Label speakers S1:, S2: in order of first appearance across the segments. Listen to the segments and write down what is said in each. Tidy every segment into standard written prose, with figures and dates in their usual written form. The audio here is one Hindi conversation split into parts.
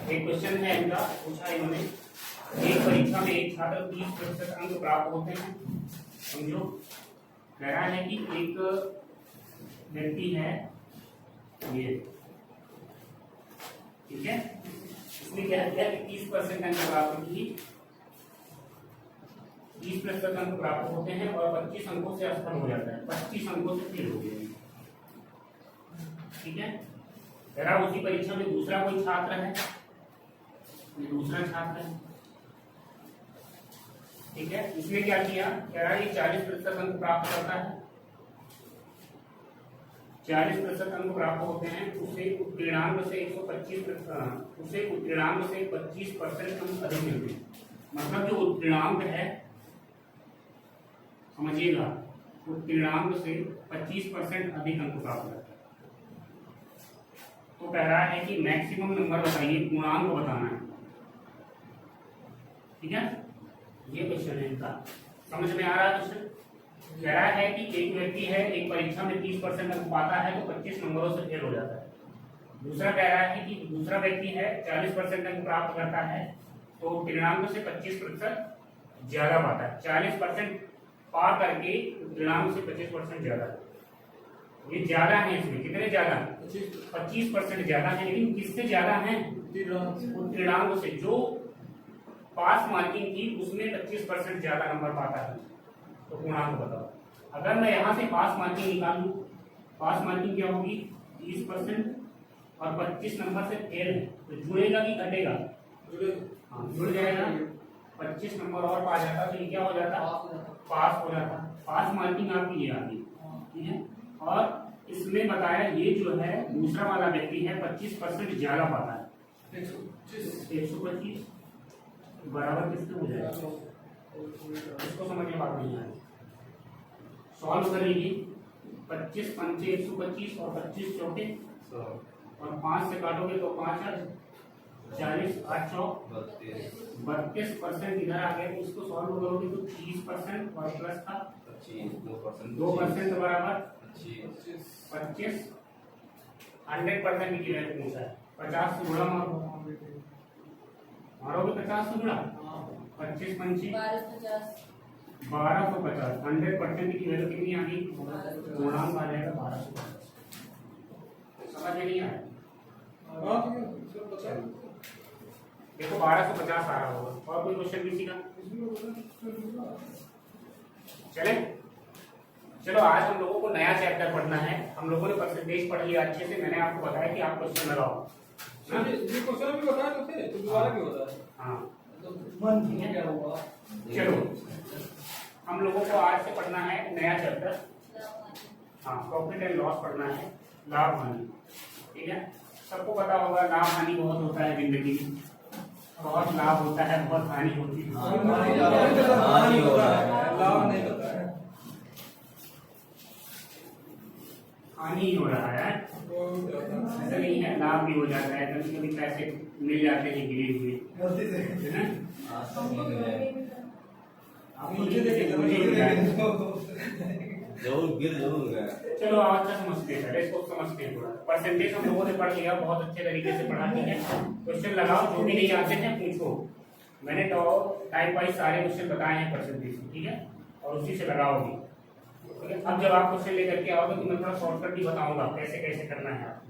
S1: एक क्वेश्चन है इनका, पूछा इन्होंने, एक परीक्षा में एक छात्र 30% अंक प्राप्त होते हैं। समझो, कह रहा है कि एक व्यक्ति है ये, ठीक है, इसने क्या किया कि 30% अंक प्राप्त की, 30% अंक प्राप्त होते हैं और 25 अंकों से असफल हो जाता है, 25 अंकों से फेल हो गए। ठीक है, जरा उसी परीक्षा में दूसरा कोई छात्र है, दूसरा छात्र है, ठीक है, इसने क्या किया, कह रहा है ये 40% अंक प्राप्त करता है, 40% अंक प्राप्त होते हैं, उसे उत्तीर्णांक से 125%, उसे उत्तीर्णांक से 25% अंक अधिक मिलते हैं। मतलब जो उत्तीर्णांक है, समझिएगा, उत्तीर्णांक से 25% अधिक अंक प्राप्त करता है। तो कह रहा है कि मैक्सिमम नंबर बताइए, पूर्णांक बताना है। ठीक है, ये क्वेश्चन है इनका, समझ में आ रहा है क्वेश्चन? कह रहा है कि एक व्यक्ति है, एक परीक्षा में 30% अंक पाता है तो 25 नंबरों से फेल हो जाता है। दूसरा कह रहा है कि दूसरा व्यक्ति है 40% अंक प्राप्त करता है तो उत्तीर्णांक से 25% ज्यादा पाता है, 40% पार करके उत्तीर्णांक से 25% ज्यादा। ये ज्यादा है, इसमें कितने ज्यादा? 25% ज्यादा है, लेकिन किससे ज्यादा है? उत्तीर्णांक से। जो पास मार्किंग थी उसमें 25% ज्यादा नंबर पाता है, तो पूर्णांक बताओ। अगर मैं यहाँ से पास मार्किंग निकालूं, पास मार्किंग क्या होगी? 30% और 25 नंबर से फेल है, तो जुड़ेगा कि घटेगा? हाँ, जुड़ जाएगा। 25 नंबर और पा जाता तो ये क्या हो जाता? पास हो जाता। पास मार्किंग आपकी ये आ गई, ठीक है। और इसमें बताया ये जो है दूसरा वाला व्यक्ति है 25% ज्यादा पाता है, 125 बराबर किसके हो जाएगा? इसको समझ में बात नहीं आई, सॉल्व कर लीजिए। 25 पंचे 125 और 25 चौके और 5 से काटोगे तो 5 40, 8 चौक 32% इधर आ गया। इसको सॉल्व करोगे तो 30% और प्लस था 2% बराबर 25। 100% की वैल्यू पूछा है, 50 से गुणा मारोगे, 50 से गुणा 25 पंची 1250। 100% की वैल्यू कितनी आ गई? गुणांक आ जाएगा 1250। समझ में नहीं आया? देखो 1250 आ रहा होगा। और कोई क्वेश्चन किसी का? चले, चलो आज हम लोगों को नया चैप्टर पढ़ना है। हम लोगों ने परसेंटेज पढ़ लिया अच्छे से, मैंने आपको बताया कि आप क्वेश्चन लगाओ।
S2: ये क्वेश्चन भी बताया तो थे, तो दोबारा क्यों होता है?
S1: हाँ,
S2: तो मन ठीक क्या हुआ?
S1: चलो हम लोगों को आज से पढ़ना है नया चैप्टर। हाँ, प्रॉफिट एंड लॉस पढ़ना है, लाभ हानि। ठीक है, सबको पता होगा लाभ हानि बहुत होता है जिंदगी में, बहुत लाभ होता है, बहुत हानि होती है।
S2: हानि हो रहा है, लाभ नहीं होता है,
S1: हानि हो रहा है। ऐसा नहीं है, लाभ भी हो जाता है, कभी कभी पैसे मिल जाते हैं गिरे हुए, है ना?
S2: जरूर गया।
S1: चलो आप अच्छा समझते हैं, इसको समझते हैं थोड़ा। परसेंटेज हम लोगों ने पढ़ लिया, बहुत अच्छे तरीके से पढ़ा। ठीक है, क्वेश्चन लगाओ, जो भी नहीं आते हैं पूछो। मैंने तो टाइप वाइज सारे क्वेश्चन बताए हैं परसेंटेज, ठीक है, और उसी से लगाओगे। अब जब आप क्वेश्चन लेकर के आओगे तो मैं थोड़ा शॉर्टकट भी बताऊंगा कैसे कैसे करना है आपको।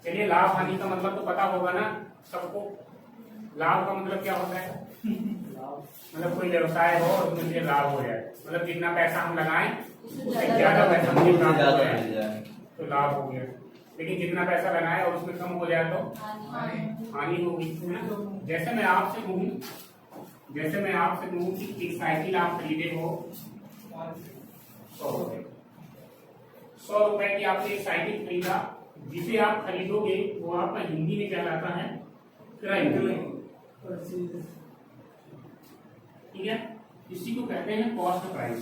S1: चलिए, लाभ हानि का मतलब तो पता होगा ना सबको। लाभ का मतलब क्या होता है? मतलब कोई व्यवसाय हो और उसमें मुझे लाभ हो जाए, मतलब जितना पैसा हम लगाएं उससे ज्यादा पैसा मुझे प्राप्त हो जाए तो लाभ हो गया। लेकिन जितना पैसा लगाए और उसमें कम हो जाए तो हानि होगी, है ना? जैसे मैं आपसे कहूँ कि एक साइकिल आप खरीदे हो 100 रुपए की, आपने एक साइकिल खरीदा, जिसे आप खरीदोगे वो आपका हिंदी में कहलाता है क्रय। ठीक है, इसी को कहते हैं कॉस्ट प्राइस।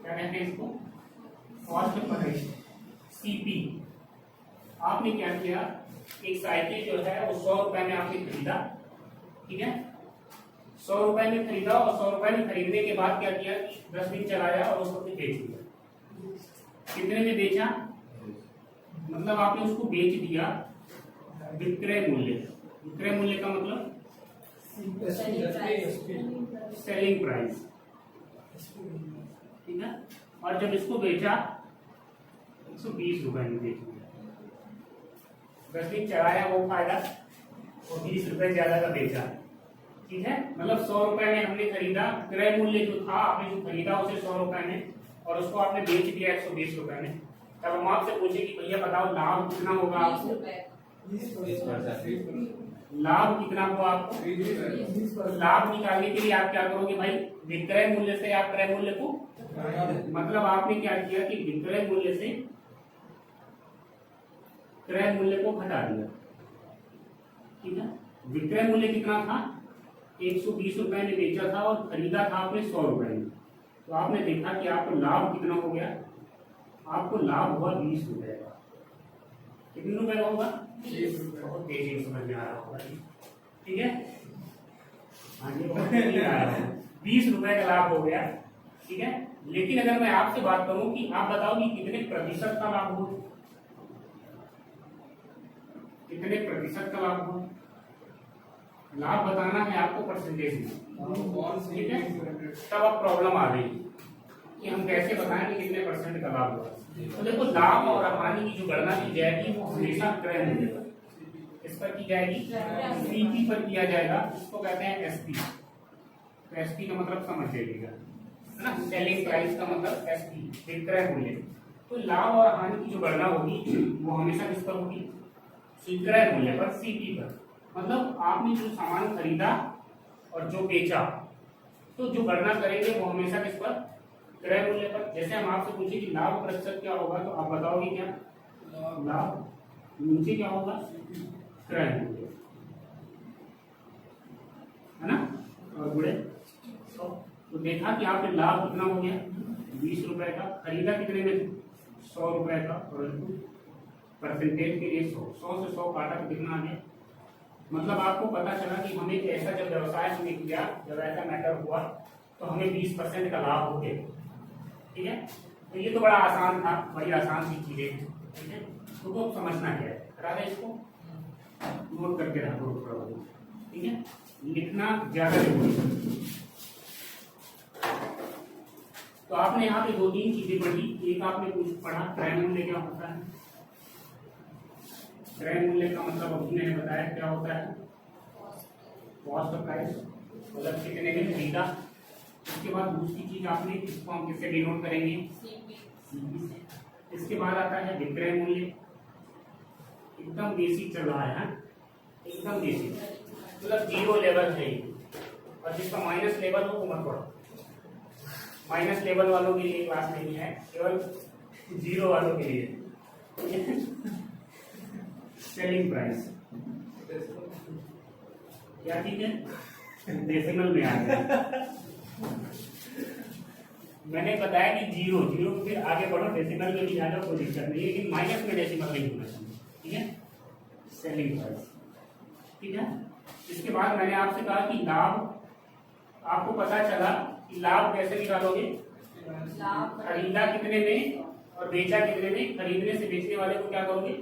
S1: क्या कहते हैं इसको? Cost price, CP. आपने क्या किया, एक साइकिल जो है वो 100 रुपए में आपने खरीदा, ठीक है, 100 रुपए में खरीदा और 100 रुपए में खरीदने के बाद क्या किया, 10 दिन चलाया और उसको बेच दिया। कितने में बेचा? मतलब आपने उसको बेच दिया विक्रय मूल्य। विक्रय मूल्य का मतलब सेलिंग प्राइस, ठीक है। और जब इसको बेचा 120 रुपए में बेच दिया, 10 दिन चलाया वो फायदा, और 20 रुपए ज्यादा का बेचा, ठीक है। मतलब 100 रुपए में हमने खरीदा, क्रय मूल्य जो था आपने जो खरीदा उसे 100 रुपए में, और उसको आपने बेच दिया 120 रुपए में। तब हम आपसे पूछे कि भैया बताओ लाभ कितना होगा आपको,
S2: 20%।
S1: लाभ कितना हुआ आपको। तो लाभ निकालने के लिए आप क्या करोगे भाई, विक्रय मूल्य से आप क्रय मूल्य को, मतलब आपने क्या किया कि विक्रय मूल्य से क्रय मूल्य को घटा दिया, ठीक है। विक्रय मूल्य कितना था, 120 रुपए में बेचा था और खरीदा था आपने 100 रुपए में। तो आपने देखा कि आपको लाभ कितना हो गया, आपको लाभ हुआ 20 रुपए का। कितने रुपए का होगा, 20 रुपए। बहुत तेजी से समझ में आ रहा होगा, ठीक है। आगे बहुत तेजी आ रहा है, 20 रुपए का लाभ हो गया, ठीक है। लेकिन अगर मैं आपसे बात करूं कि आप बताओ कि कितने प्रतिशत का लाभ हुआ, कितने प्रतिशत का लाभ हुआ, लाभ बताना है आपको परसेंटेज में, ठीक है। तब अब प्रॉब्लम आ गई कि हम कैसे बताएं कि कितने परसेंट का लाभ हुआ। तो देखो लाभ और हानि की जो गणना की जाएगी वो हमेशा क्रय मूल्य पर, इस पर की जाएगी, सीपी पर किया जाएगा, इसको कहते हैं एसपी। तो एसपी का मतलब समझ जाइएगा, है ना, सेलिंग प्राइस का मतलब एसपी, विक्रय मूल्य। तो लाभ और हानि की जो गणना होगी वो हमेशा किस पर होगी, विक्रय मूल्य पर, सीपी पर। मतलब आपने जो सामान खरीदा और जो बेचा, तो जो गणना करेंगे वो हमेशा किस पर, क्रय मूल्य पर। जैसे हम आपसे पूछे कि लाभ प्रतिशत क्या होगा, तो आप बताओगे क्या, लाभ, नीचे क्या होगा, क्रय मूल्य, है ना, और गुणे 100। तो देखा कि आपने लाभ कितना हो गया, 20 रुपए का, खरीदा कितने में, 100 रुपए का, और परसेंटेज के लिए 100 से 100 काटा तो कितना आ गया। मतलब आपको पता चला कि हमें ऐसा जब व्यवसाय हमने किया, जब ऐसा मैटर हुआ तो हमें 20% का लाभ हो गया, ठीक है। तो ये तो बड़ा आसान था, बड़ी आसान सी चीजें, ठीक है। तो समझना क्या है, करा दे इसको, नोट करके रखो थोड़ा, ठीक है, लिखना ज्यादा जरूरी है। तो आपने यहाँ पे 2-3 चीजें पढ़ी। एक आपने कुछ पढ़ा क्रय मूल्य क्या होता है, क्रय मूल्य का मतलब अभी मैंने बताया क्या होता है, कॉस्ट ऑफ प्राइस, मतलब कितने में खरीदा। उसके बाद दूसरी चीज आपने, इसको हम किससे डिनोट करेंगे, सीपी से। इसके बाद आता है विक्रय मूल्य, एकदम बेसिक चल रहा है, एकदम बेसिक, मतलब 0 लेवल है ये, और जिसका माइनस लेवल हो वो मत पढ़ो, माइनस लेवल वालों के लिए क्लास नहीं है, केवल 0 वालों के लिए। सेलिंग प्राइस क्या, ठीक है, डेसिमल में आ गया। मैंने बताया कि 0 फिर आगे बढ़ो, डेसिमल में भी आ जाओ, कोई दिक्कत नहीं है, लेकिन माइनस में डेसिमल नहीं होना चाहिए, ठीक है। सेलिंग प्राइस, ठीक है। इसके बाद मैंने आपसे कहा कि लाभ, आपको पता चला कि लाभ कैसे निकालोगे, खरीदा कितने में और बेचा कितने में, खरीदने से बेचने वाले को क्या करोगे,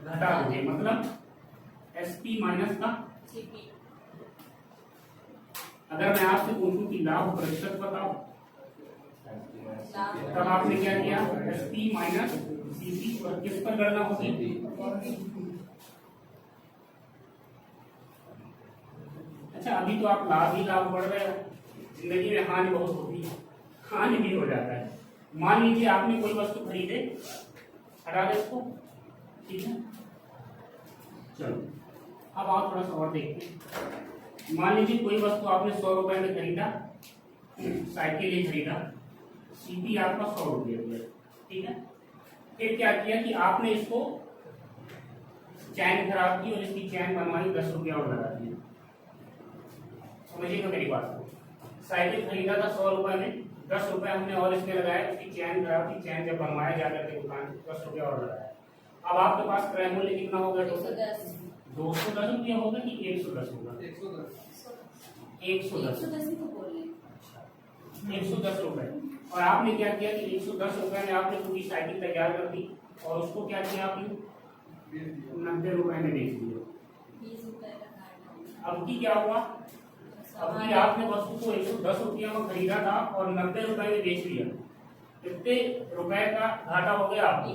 S1: घटा दोगे, मतलब एसपी माइनस का सीपी। अगर मैं आपसे पूछूं कि लाभ प्रतिशत बताओ, तब आपने क्या किया, एसपी माइनस सीपी, और किस पर गणना होगी, अच्छा अभी तो आप लाभ ही लाभ बढ़ रहे हो, जिंदगी में हानि बहुत होती है, हानि भी हो जाता है। मान लीजिए आपने कोई वस्तु खरीदे, हटा दे इसको, ठीक है। चलो अब आप थोड़ा सा और देखते हैं। मान लीजिए कोई वस्तु आपने 100 रुपए में खरीदा, साइकिल ही खरीदा, सीपी आपका 100 रुपये हो गया, ठीक है। फिर क्या किया कि आपने इसको चैन खराब की और इसकी चैन बनवाई, 10 रुपया और लगा दिया। समझिएगा मेरी बात को, साइकिल खरीदा था 100 रुपए में, 10 रुपए हमने और इसमें लगाया, उसकी चैन खराब थी, चैन जब बनवाया जाकर के दुकान 10 रुपया और लगाया। अब आपके पास क्रय मूल्य कितना होगा, 210 रुपया होगा कि 110 होगा, 110 रुपए। और आपने क्या किया कि 110 रुपए में आपने पूरी साइकिल तैयार कर दी और उसको क्या किया आपने 90 रुपए में बेच दिया। अब की क्या हुआ, अब की आपने वस्तु को 110 रुपया में खरीदा था और 90 रुपए में बेच दिया, कितने रुपए का घाटा हो गया आपको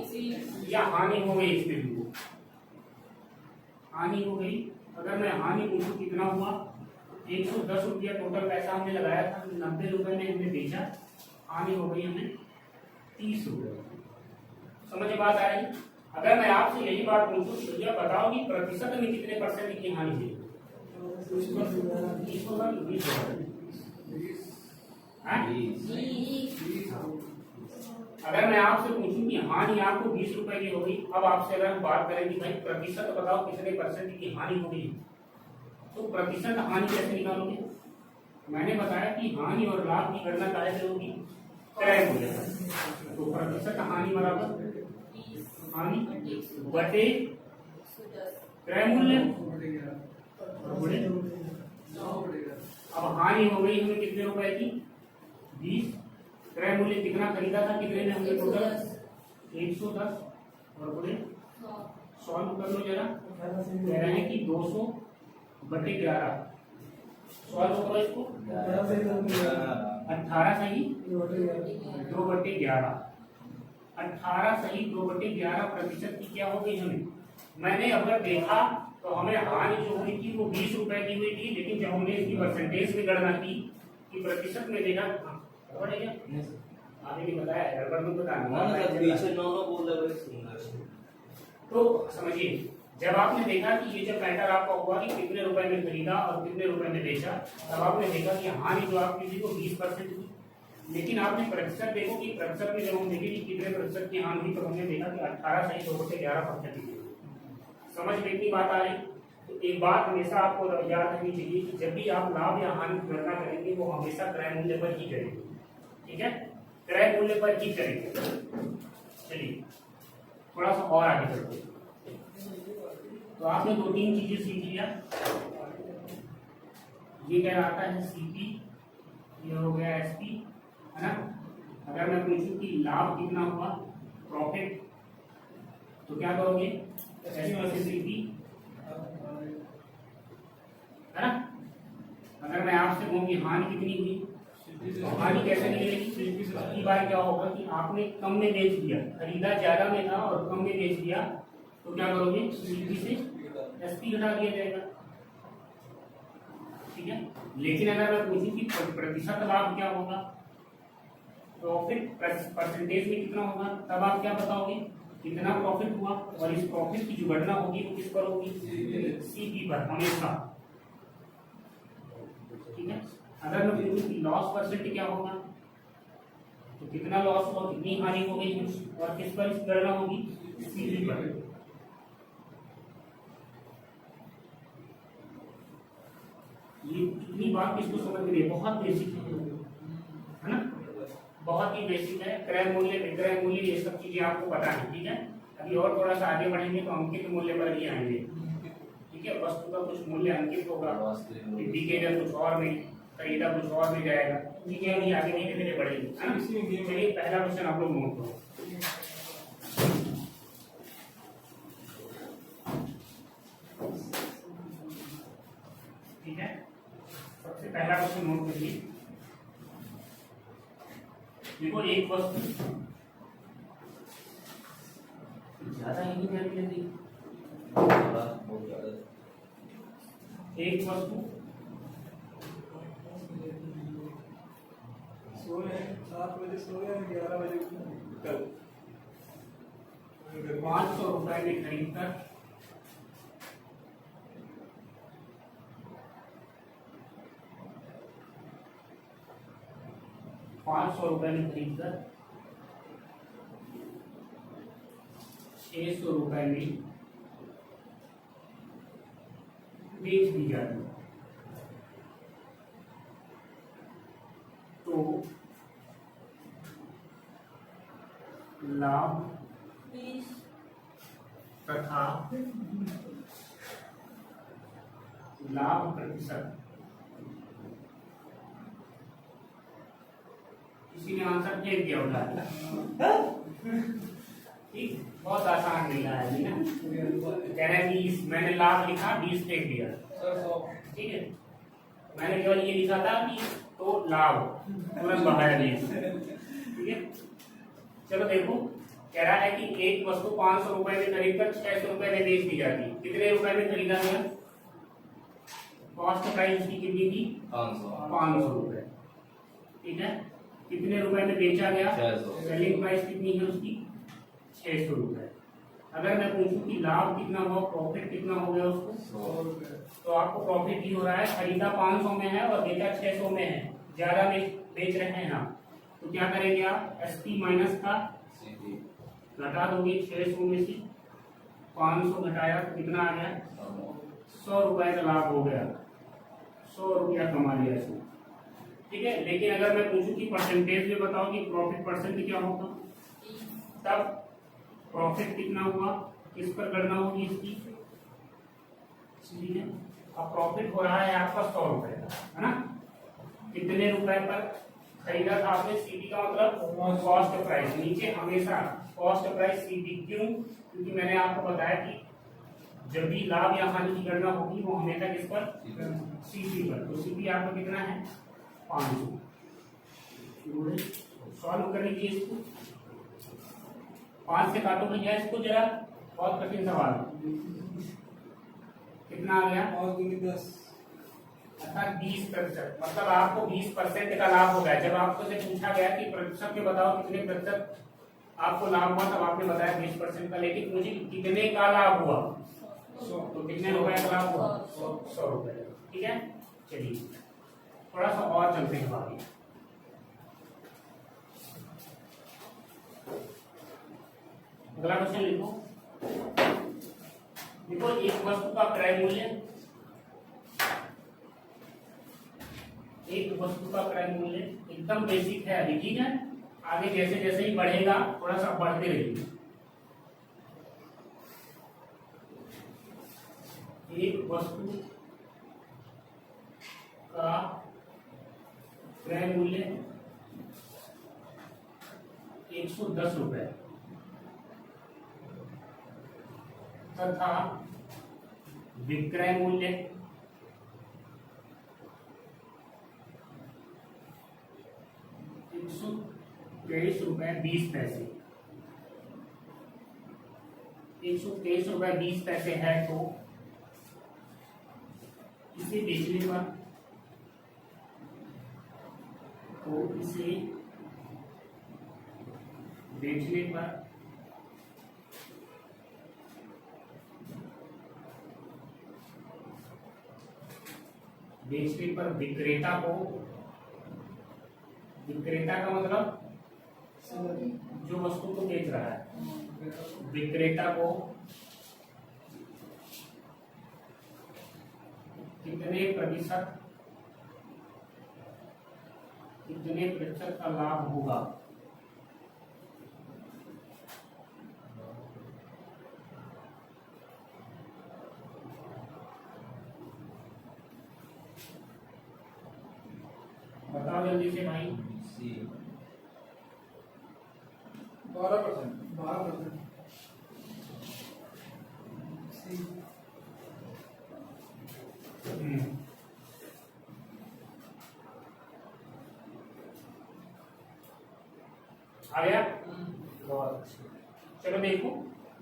S1: या हानि हो गई? इसमें भी हानि हो गई। अगर मैं हानि पूछूं कितना हुआ, 110 रुपया टोटल पैसा हमने लगाया था, 90 रुपए में हमने बेचा, हानि हो गई हमें 30 रुपए। समझ बात आ रही? अगर मैं आपसे यही बात पूछूं तो भैया बताओ कि प्रतिशत में कितने परसेंट की हानि हुई? 20। अगर मैं आपसे पूछूं कि हानि आपको 20 रुपए की होगी, अब आपसे अगर हम बात करें कि भाई प्रतिशत बताओ कितने परसेंट की हानि होगी, तो प्रतिशत हानि कैसे निकालोगे? मैंने बताया कि हानि और लाभ की गणना कैसे होगी? क्रय मूल्य। तो प्रतिशत हानि बराबर हानि बटे क्रय मूल्य। अब हानि हो गई हमें कितने रुपए की? 20। क्रय मूल्य कितना खरीदा था, कितने में हमने टोटल? 110 और बोले 100 कर लो जरा। कह रहे हैं कि 200 बटे 11। 100 करो इसको, 18 सही 2 बटे 11। 18 सही 2 बटे 11 प्रतिशत की क्या हो गई हमें? मैंने अगर देखा तो हमें हानि जो हुई थी वो 20 रुपए की हुई थी, लेकिन जब हमने इसकी परसेंटेज में गणना की कि प्रतिशत में देखा, गड़बड़ है क्या? आपने भी बताया गड़बड़ में तो समझिए, जब आपने देखा कि ये जब मैटर आपका हुआ कि कितने रुपए में खरीदा और कितने रुपए में बेचा, तब आपने देखा कि हानि जो आपकी थी वो 20% थी। लेकिन आपने प्रतिशत देखो कि प्रतिशत में जब हम देखे कि कितने प्रतिशत की हानि हुई, तो हमने देखा कि 18 सही 2 बटे 11%। समझ में इतनी बात आ रही? तो एक बात हमेशा आपको याद रखनी चाहिए कि जब भी आप लाभ या हानि की गणना करेंगे वो हमेशा क्रय मूल्य पर ही करेंगे। ठीक है, क्रय मूल्य पर ही करेंगे। चलिए थोड़ा सा और आगे बढ़ते हैं। तो आपने 2-3 चीजें सीख लिया। ये क्या आता है? सीपी, ये हो गया एसपी, है ना? अगर मैं पूछूं कि लाभ कितना हुआ, प्रॉफिट, तो क्या करोगे? सीपी, है ना? अगर मैं आपसे कहूँ कि हानि कितनी हुई, तो हानि कैसे निकलेगी? पहली बार क्या होगा कि आपने कम में बेच दिया, खरीदा ज्यादा में था और कम में बेच दिया, तो क्या करोगे? सीपी से एसपी घटा दिया जाएगा। ठीक है, लेकिन अगर मैं पूछूं कि प्रतिशत लाभ क्या होगा, प्रॉफिट परसेंटेज में कितना होगा, तब आप क्या बताओगे? कितना प्रॉफिट हुआ, और इस प्रॉफिट की जो गणना होगी वो किस पर होगी? सीपी पर हमेशा। ठीक है, अगर मैं पूछूं कि लॉस परसेंट क्या होगा, तो कितना लॉस हुआ, कितनी हानि हो गई, और किस पर इस गणना होगी? सीपी पर। ये कितनी बात किसको समझ में? बहुत बेसिक है ना, बहुत ही बेसिक है। क्रय मूल्य, विक्रय मूल्य, ये सब चीजें आपको पता है। ठीक है, अभी और थोड़ा सा आगे बढ़ेंगे तो अंकित मूल्य पर ही आएंगे। ठीक है, वस्तु का कुछ मूल्य अंकित होगा, बिकेगा कुछ और में, खरीदा कुछ और में जाएगा। ठीक है, अभी आगे धीरे धीरे बढ़ेंगे। चलिए पहला क्वेश्चन आप लोग नोट करो। ठीक है, सबसे पहला क्वेश्चन नोट करिए। देखो, एक वस्तु ज्यादा ही नहीं जल्दी, एक वस्तु
S2: 7 बजे सो गया, 11 बजे कल
S1: 500 रुपए में खरीद कर 500 रुपए में खरीद कर 600 रुपए में बेच दी जाती है, तो लाभ तथा लाभ प्रतिशत, किसी ने आंसर दे दिया होगा। ठीक, बहुत आसान मिल रहा है ना। कह रहे हैं 20, मैंने लाभ लिखा 20 फेंक दिया, ठीक है। मैंने केवल ये लिखा था कि तो लाभ तुरंत बढ़ाया 20, ठीक है। चलो देखो, कह रहा है कि एक वस्तु 500 रुपए में खरीदकर 600 रुपए में बेच दी जाती है। कितने रुपए में खरीदा गया? कॉस्ट प्राइस उसकी कितनी थी? 500 रुपए, ठीक है। कितने रुपए में बेचा गया?
S3: 600।
S1: सेलिंग प्राइस कितनी है उसकी? 600 रुपए। अगर मैं पूछूं कि लाभ कितना हुआ, प्रॉफिट कितना हो गया उसको,
S2: 100 रुपए।
S1: तो आपको प्रॉफिट ही हो रहा है। खरीदा 500 में है और बेचा 600 में है, ज्यादा बेच रहे हैं आप, तो क्या करेंगे आप? एसपी माइनस का घटा दोगे 600 में से 500 घटाया तो कितना आ गया? 100 रुपए का लाभ हो गया, 100 रुपया कमा लिया इसने, ठीक है। लेकिन अगर मैं पूछूं कि परसेंटेज में बताओ कि प्रॉफिट परसेंट क्या होगा, तब प्रॉफिट कितना हुआ, किस पर गणना होगी इसकी, ठीक है। अब प्रॉफिट हो रहा है आपका 100 रुपए का, है ना। कितने रुपए पर खरीदा था आपने? सीपी का मतलब कॉस्ट प्राइस, नीचे हमेशा कॉस्ट प्राइस सीपी। क्यों? क्योंकि मैंने आपको बताया कि जब भी लाभ या हानि की गणना होगी वो हमेशा किस पर? सीपी पर। तो सीपी आपका कितना है? 500। सॉल्व कर लीजिए इसको, 5 से काटो भैया इसको जरा, बहुत कठिन सवाल है। कितना आ गया?
S2: 10।
S1: अर्थात 20%, मतलब आपको 20% का लाभ हो गया। जब आपको से पूछा गया कि प्रतिशत में बताओ कितने प्रतिशत आपको लाभ हुआ, तब आपने बताया 20% का। लेकिन मुझे कितने का लाभ हुआ, तो कितने रुपए का लाभ हुआ? 100 रुपए, ठीक है। चलिए थोड़ा सा और चलते हैं आगे। अगला क्वेश्चन लिखो। देखो, एक वस्तु का क्रय मूल्य, एक वस्तु का क्रय मूल्य एकदम बेसिक है अभी, ठीक है। आगे जैसे जैसे ही बढ़ेगा थोड़ा सा बढ़ते रहेगा। एक वस्तु का क्रय मूल्य 110 रुपए तथा विक्रय मूल्य 123 रुपए 20 पैसे। 123 रुपए 20 पैसे है, तो इसे बेचने पर, तो इसे बेचने पर विक्रेता को, विक्रेता का मतलब जो वस्तु को बेच रहा है, विक्रेता को कितने प्रतिशत का लाभ होगा, बताओ जल्दी से भाई।
S2: 12%। 12%।
S1: आ गया? बहुत अच्छा। चलो देखो,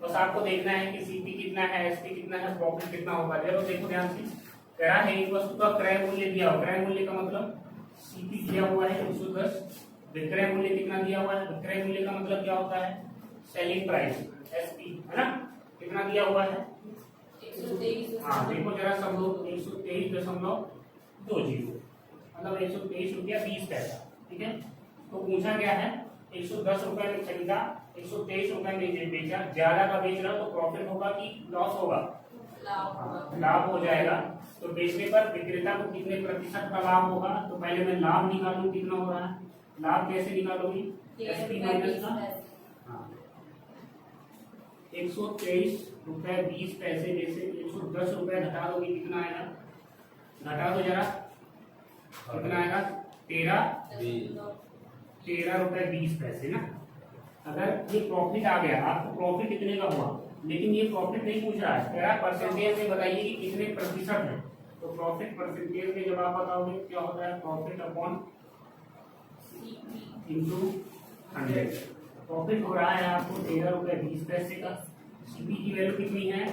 S1: बस आपको देखना है कि सीपी कितना है, एसपी कितना है, प्रॉफिट कितना होगा। चलो देखो ध्यान से, कह रहा है एक वस्तु का क्रय मूल्य दिया हुआ, क्रय मूल्य का मतलब सीपी दिया हुआ है 110, विक्रय मूल्य कितना दिया हुआ है, विक्रय मूल्य का मतलब क्या होता है? सेलिंग प्राइस, एसपी, है ना। कितना दिया हुआ है?
S4: 123।
S1: हाँ देखो जरा सब लोग, 123.20, मतलब 123 रुपया 20 पैसा, ठीक है। तो पूछा गया है 110 रुपए में खरीदा, 123 रुपए में बेचा, ज्यादा का बेच रहा तो प्रॉफिट होगा कि लॉस होगा? लाभ हो जाएगा। तो बेचने पर विक्रेता को कितने प्रतिशत का लाभ होगा, तो पहले मैं लाभ निकालूं, कितना हो रहा है, लाभ कैसे निकालोगी? एसपी माइनस का, हाँ 123 रुपए 20 पैसे में से 110 रुपए घटा दोगे, कितना आएगा? घटा दो जरा, कितना आएगा? 13 रुपए 20 पैसे ना। अगर ये प्रॉफिट आ गया, आपको प्रॉफिट कितने का हुआ, लेकिन ये प्रॉफिट नहीं पूछ रहा है, कह रहा है परसेंटेज में बताइए कि कितने प्रतिशत है। तो प्रॉफिट परसेंटेज में जब आप बताओगे क्या होता है, प्रॉफिट अपॉन इंटू 100। प्रॉफिट हो रहा है आपको 13 रुपये 20 पैसे का। सीपी की वैल्यू कितनी है,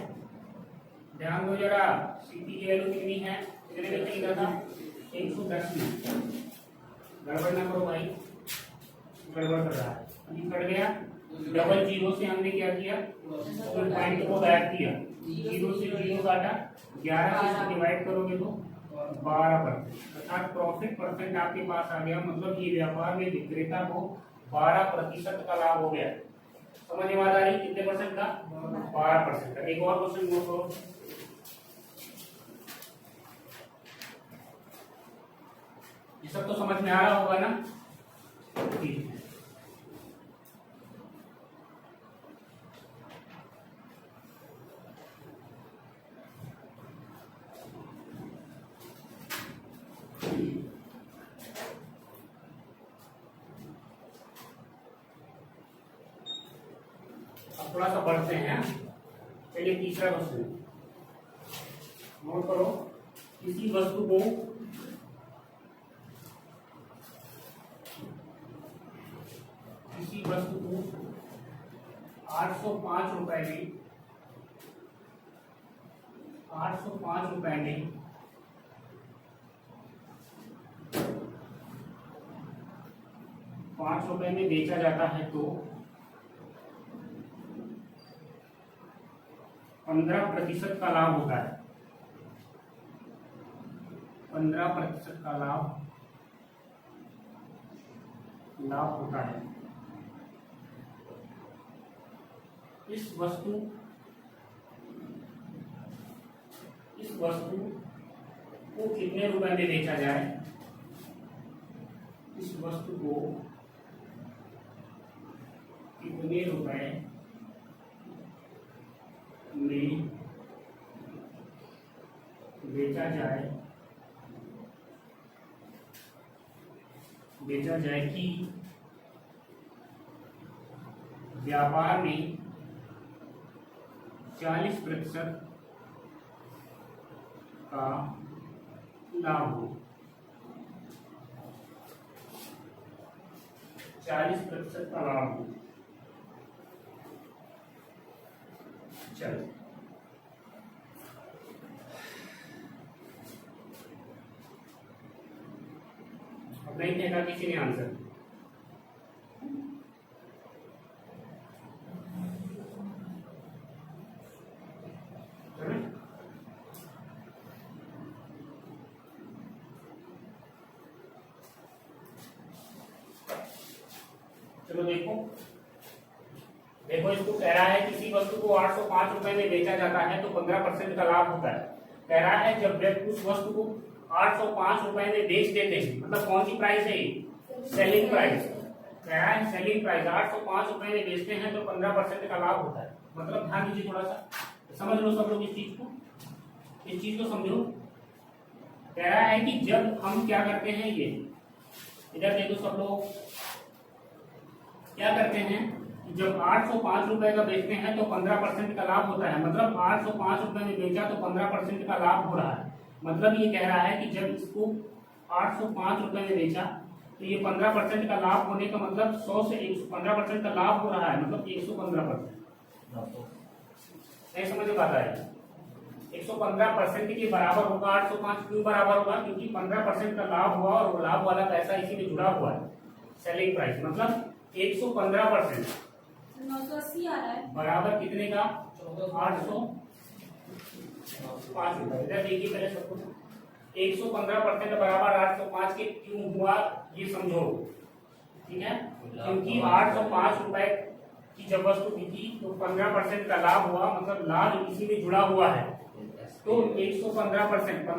S1: ध्यान दो जरा, सीपी की वैल्यू कितनी है, कितने में खरीदा था, 110 में। गड़बड़ ना करो भाई, गड़बड़ कर रहा है, अभी कट गया। डबल जीरो से हमने क्या किया, पॉइंट को गायब किया, जीरो से जीरो काटा, 11 से इसको डिवाइड करोगे तो 12%, अर्थात प्रॉफिट परसेंट आपके पास आ गया। मतलब ये व्यापार में विक्रेता को 12% का लाभ हो गया। समझ में आ रही, कितने परसेंट का, 12% का। एक और क्वेश्चन नोट करो, ये सब तो समझ में आ रहा होगा ना, ठीक है। अब थोड़ा सा बढ़ते हैं। चलिए तीसरा क्वेश्चन नोट करो, किसी वस्तु को किसी वस्तु को 805 रुपए में 805 रुपए में 5 रुपए में बेचा जाता है तो 15% का लाभ होता है। 15% का लाभ होता है। इस वस्तु को कितने रुपए में बेचा जाए, इस वस्तु को कितने रुपए में बेचा जाए कि व्यापार में 40% का लाभ हो। 40% का लाभ हो। चलो अब नहीं देखा किसी ने आंसर, चलो देखो इसको कह रहा है किसी वस्तु को 805 रुपए में बेचा जाता है तो 15% का लाभ होता है। कह रहा है जब व्यक्ति उस वस्तु को 805 रुपए में बेच देते हैं, मतलब कौन सी प्राइस है, सेलिंग प्राइस। कह रहा है सेलिंग प्राइस 805 रुपए में बेचते हैं तो 15% का लाभ होता है। मतलब ध्यान दीजिए, थोड़ा सा समझ लो सब लोग इस चीज को समझो। कह रहा है कि जब हम क्या करते हैं, ये इधर देखो सब लोग क्या करते हैं, जब 805 रुपए का बेचते हैं तो 15% का लाभ होता है। मतलब 805 रुपए में बेचा तो 15% का लाभ हो रहा है। मतलब ये कह रहा है कि जब इसको 805 रुपए में बेचा तो ये 15% का लाभ होने का मतलब 100 से 15% का लाभ हो रहा है, मतलब 115%। नहीं समझ में आता है, 115% के बराबर होगा। 805 क्यों बराबर होगा, क्योंकि 15% का लाभ हुआ और लाभ वाला पैसा इसी में जुड़ा हुआ है। सेलिंग प्राइस मतलब 115%
S4: 980 आ रहा है
S1: बराबर कितने का, 805 रुपए। इधर देखिए पहले सब कुछ, 115% बराबर 805 के क्यों हुआ ये समझो, ठीक है। क्योंकि 805 रुपए की जब वस्तु बिकी तो 15% का लाभ हुआ, मतलब लाभ इसी में जुड़ा हुआ है। तो 115% का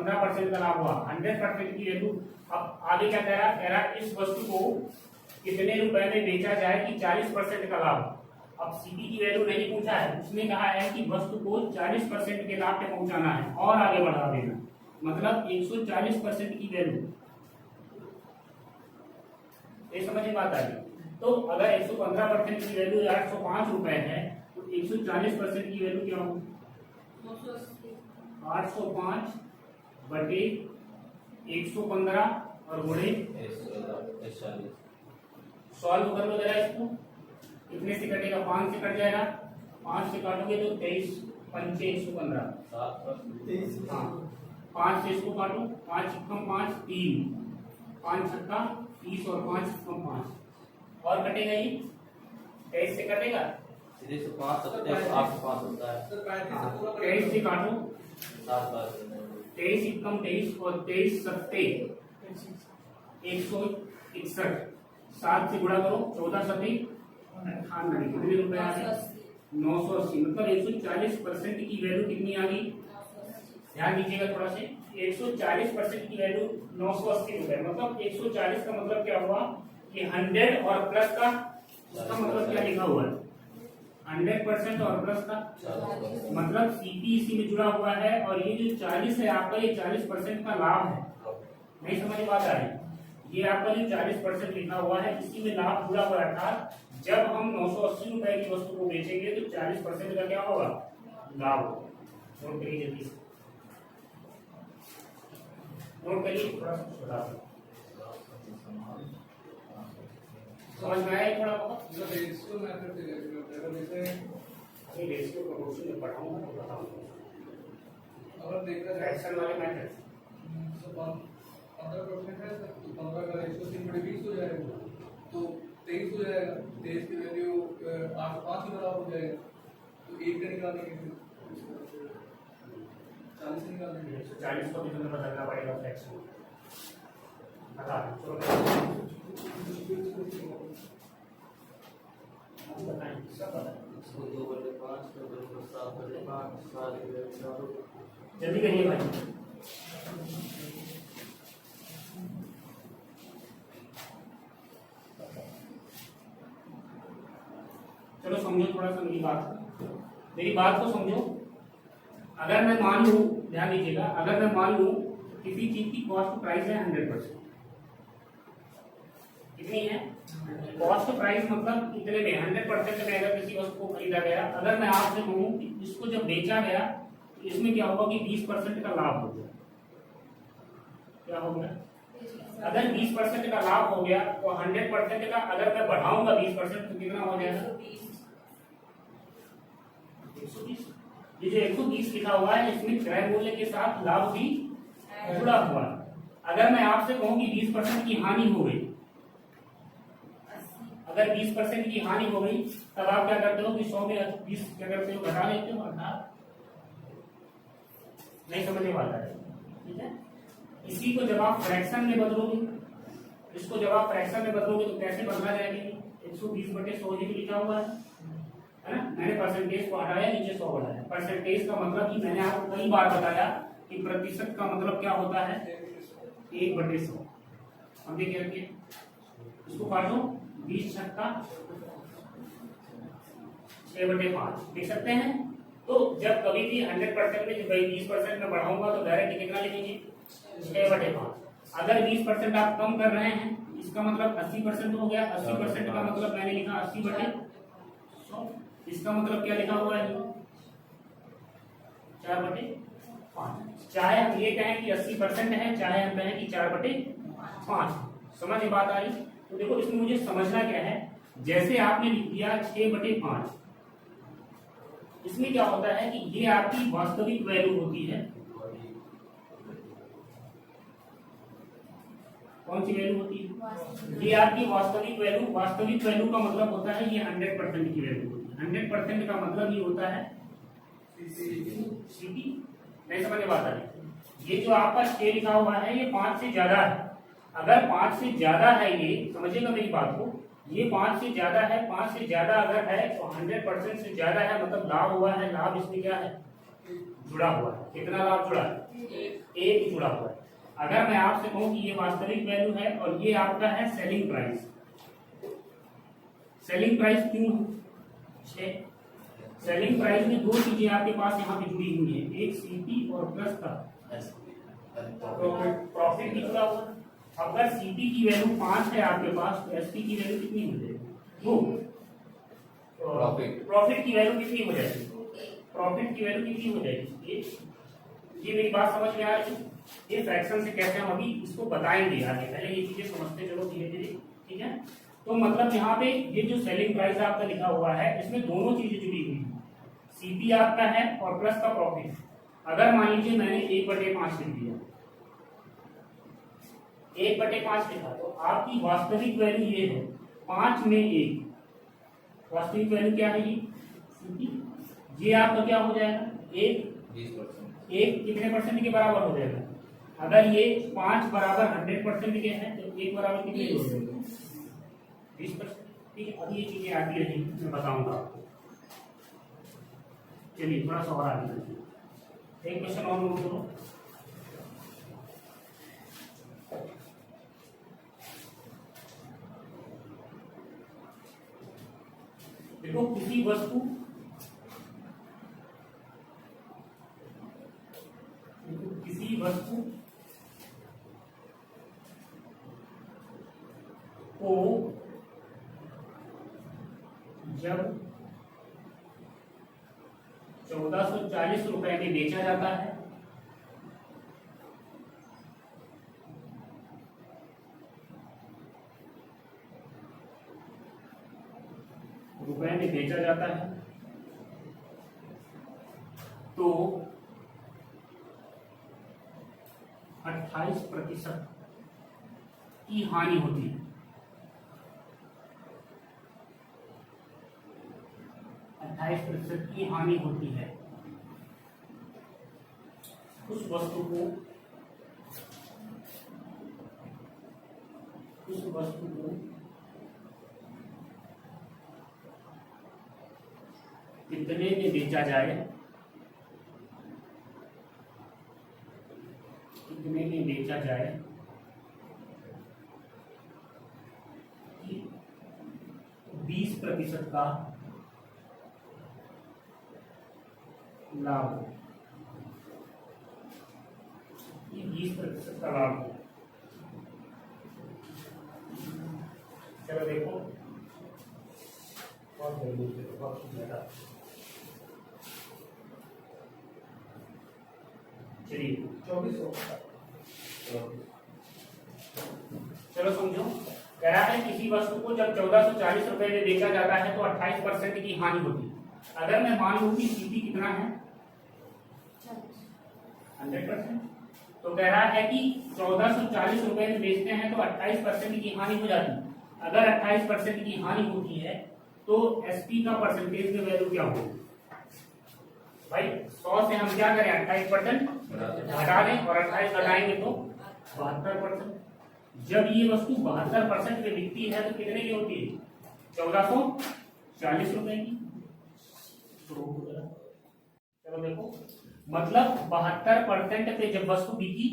S1: लाभ हुआ, 100% की वैल्यू। अब आगे क्या कह रहा है इस वस्तु को कितने रुपए में बेचा जाए कि 40% का लाभ। अब सीपी की वैल्यू नहीं पूछा है, उसने कहा है कि वस्तु को 40% के लाभ पे पहुंचाना है और आगे बढ़ा देना, मतलब 140% की वैल्यू। ये समझ में आता है। तो अगर 115% की वैल्यू 805 रुपए है तो 140% की वैल्यू क्या होगी? 805 बटे 115 और गुणे
S3: 40।
S1: सॉल्व कर लो जरा इसको। कितने से कटेगा? 5 से कट जाएगा। 5 से काटोगे तो 23 पंचे 115।
S2: 23।
S1: हाँ 5 से इसको काटो। 5 कम 5 3, 5 छक्का 30 और 5 कम 5 और कटेगा ये 23 से कटेगा।
S3: सीधे से 5 सकते हैं, 8 से 5 होता है।
S1: 23 से काटो।
S3: 7 बार
S1: 23 कम 23 और 23 सत्ते 161। 7 से गुणा करो। 14 सत्ते 98। कितने रुपए आ गए? 980। मतलब 140% की वैल्यू कितनी आ गई? ध्यान दीजिएगा थोड़ा से। 140% की वैल्यू 980 रुपए। मतलब 140 का मतलब क्या हुआ कि 100 और प्लस का, इसका मतलब क्या लिखा हुआ है? 100% और प्लस का मतलब सीपी इसी में जुड़ा हुआ है। और ये जो 40 है आपका, ये 40% का लाभ है। नहीं समझ बात आ रही? ये आपका जो 40% लिखा हुआ है इसी में लाभ जुड़ा हुआ था। जब हम 980 रुपए की वस्तु को बेचेंगे तो 40% का क्या होगा? लाभ होगा। नोट करिए जल्दी से, नोट करिए थोड़ा सा बता दो। समझ में आया थोड़ा बहुत?
S2: रेशियो मेथड से जैसे
S1: रेशियो प्रोपोर्शन में पढ़ाऊंगा तो बताऊंगा।
S2: अगर देखा जाए
S1: फ्रैक्शन वाले मेथड
S2: 15% है तो 15 का रेशियो 3/20 हो जाएगा, तो 23 हो जाएगा। 23 की वैल्यू 8/5 के बराबर हो जाएगा, तो 1 का निकालेंगे, 40 से निकालेंगे।
S1: 40 को भी तुम्हें बदलना पड़ेगा फ्रैक्शन। बता दो बताएं सब बताएं।
S3: 2/5 7/5
S1: जल्दी करिए भाई। चलो समझो थोड़ा सा मेरी बात को समझो। अगर मैं मान लूं, ध्यान दीजिएगा, अगर मैं मान लूं किसी चीज की कॉस्ट प्राइस है 100%। कितनी है कॉस्ट प्राइस? मतलब इतने में 100% में अगर किसी वस्तु को खरीदा गया, अगर मैं आपसे कहूं कि इसको जब बेचा गया तो इसमें क्या होगा कि 20% का लाभ हो गया। क्या हो गया? अगर 20% का लाभ हो गया तो 100% का अगर मैं बढ़ाऊंगा 20% तो कितना हो जाएगा? 120। ये जो 120 लिखा हुआ है इसमें क्रय मूल्य के साथ लाभ भी जुड़ा हुआ है। अगर मैं आपसे कहूं कि 20% की हानि हो गई, अगर 20% की हानि हो गई तब आप क्या करते हो कि 100 में 20 क्या करते हो? घटा लेते हो। नहीं समझने वाला है, ठीक है? इसी को जब आप फ्रैक्शन में बदलोगे, इसको जब आप फ्रैक्शन में बदलोगे तो कैसे बदला जाएगा? 120/100 ही लिखा हुआ है ना? मैंने परसेंटेज को हटाया, नीचे 100 बढ़ाया। परसेंटेज का मतलब कि मैंने आपको कई बार बताया कि प्रतिशत का मतलब क्या होता है? 1/100। अब देखिए रखिए, इसको काटो। 20 छक्का 6/5 देख सकते हैं। तो जब कभी भी 100% में 20% में बढ़ाऊंगा तो डायरेक्ट कितना लिखेंगे? 6/5। अगर 20% आप कम कर रहे हैं इसका मतलब 80% हो गया। 80% का मतलब मैंने लिखा 80/100। इसका मतलब क्या लिखा हुआ है? 4/5। चाहे हम ये कहें कि 80% है, चाहे हम कहें कि 4/5। समझ में बात आ रही? तो देखो इसमें मुझे समझना क्या है, जैसे आपने लिख दिया 6/5, इसमें क्या होता है कि ये आपकी वास्तविक वैल्यू होती है। कौन सी वैल्यू होती है? ये आपकी वास्तविक वैल्यू। वास्तविक वैल्यू का मतलब होता है ये 100% की वैल्यू होती है। 100% का मतलब ये होता है सीपी। नहीं समझ में बात आ रही? ये जो आपका 6 लिखा हुआ है ये 5 से ज्यादा है। अगर 5 से ज्यादा है, ये समझिएगा मेरी बात को, ये 5 से ज्यादा है। 5 से ज्यादा अगर है तो 100% से ज्यादा है, मतलब लाभ हुआ है। लाभ इसमें क्या है? जुड़ा हुआ है। कितना लाभ जुड़ा है? 1 जुड़ा हुआ है। अगर मैं आपसे कहूं कि ये वास्तविक वैल्यू है और ये आपका है सेलिंग प्राइस। सेलिंग प्राइस क्यों है? सेलिंग प्राइस में 2 चीजें आपके पास यहाँ पे जुड़ी हुई है, एक सीपी और प्लस का प्रॉफिट भी जुड़ा हुआ है। अगर सीपी की वैल्यू 5 है आपके पास तो एसपी की वैल्यू कितनी हो जाएगी? तो
S3: Profit.
S1: प्रॉफिट की वैल्यू कितनी हो जाएगी? प्रॉफिट की वैल्यू कितनी हो जाएगी? ये मेरी बात समझ में आ रही है? ये फ्रैक्शन से कैसे हम अभी इसको बताएंगे आगे, पहले ये चीजें समझते चलो धीरे धीरे, ठीक है। तो मतलब यहाँ पे ये जो सेलिंग प्राइस आपका लिखा हुआ है इसमें दोनों चीजें जुड़ी हुई है, सीपी आपका है और प्लस का प्रॉफिट। अगर मान लीजिए मैंने 1/5 लिख दिया, 1/5 लिखा, तो आपकी वास्तविक वैल्यू ये है 5 में 1, वास्तविक वैल्यू क्या है ये आपका क्या हो जाएगा?
S3: 20%।
S1: एक कितने परसेंट के बराबर हो जाएगा? अगर ये 5 बराबर 100% के हैं तो 1 बराबर कितने हो जाएगा? 20%। ठीक है, अभी ये चीजें आती रहेंगी, मैं बताऊंगा आपको। चलिए थोड़ा सा और आगे बढ़ते हैं। एक क्वेश्चन और नोट करो। देखो किसी वस्तु को जब 1440 रुपए में बेचा जाता है तो 28% की हानि होती है। 28% की हानि होती है उस वस्तु को कितने में बेचा जाए, कितने में बेचा जाए कि 20% का लाभ हो, 20% का लाभ हो। चलो देखो बहुत ज्यादा, चलिए
S2: 2400।
S1: चलो समझो, कह रहा है किसी वस्तु को जब 1440 रुपए में बेचा जाता है तो 28% की हानि होती है। अगर मैं मान लूं कि सीपी कितना है 100%, तो कह रहा है कि 1440 रुपए में बेचते हैं तो 28% की हानि हो जाती है। अगर 28% की हानि होती है तो एसपी का परसेंटेज में वैल्यू क्या होगी भाई? 100 से हम क्या करें 28% घटा दें और 28 घटाएंगे तो 72%। जब ये वस्तु 72% में बिकती है तो कितने की होती है? 1440 रुपए की। चलो देखो, मतलब 72% पे जब वस्तु बिकी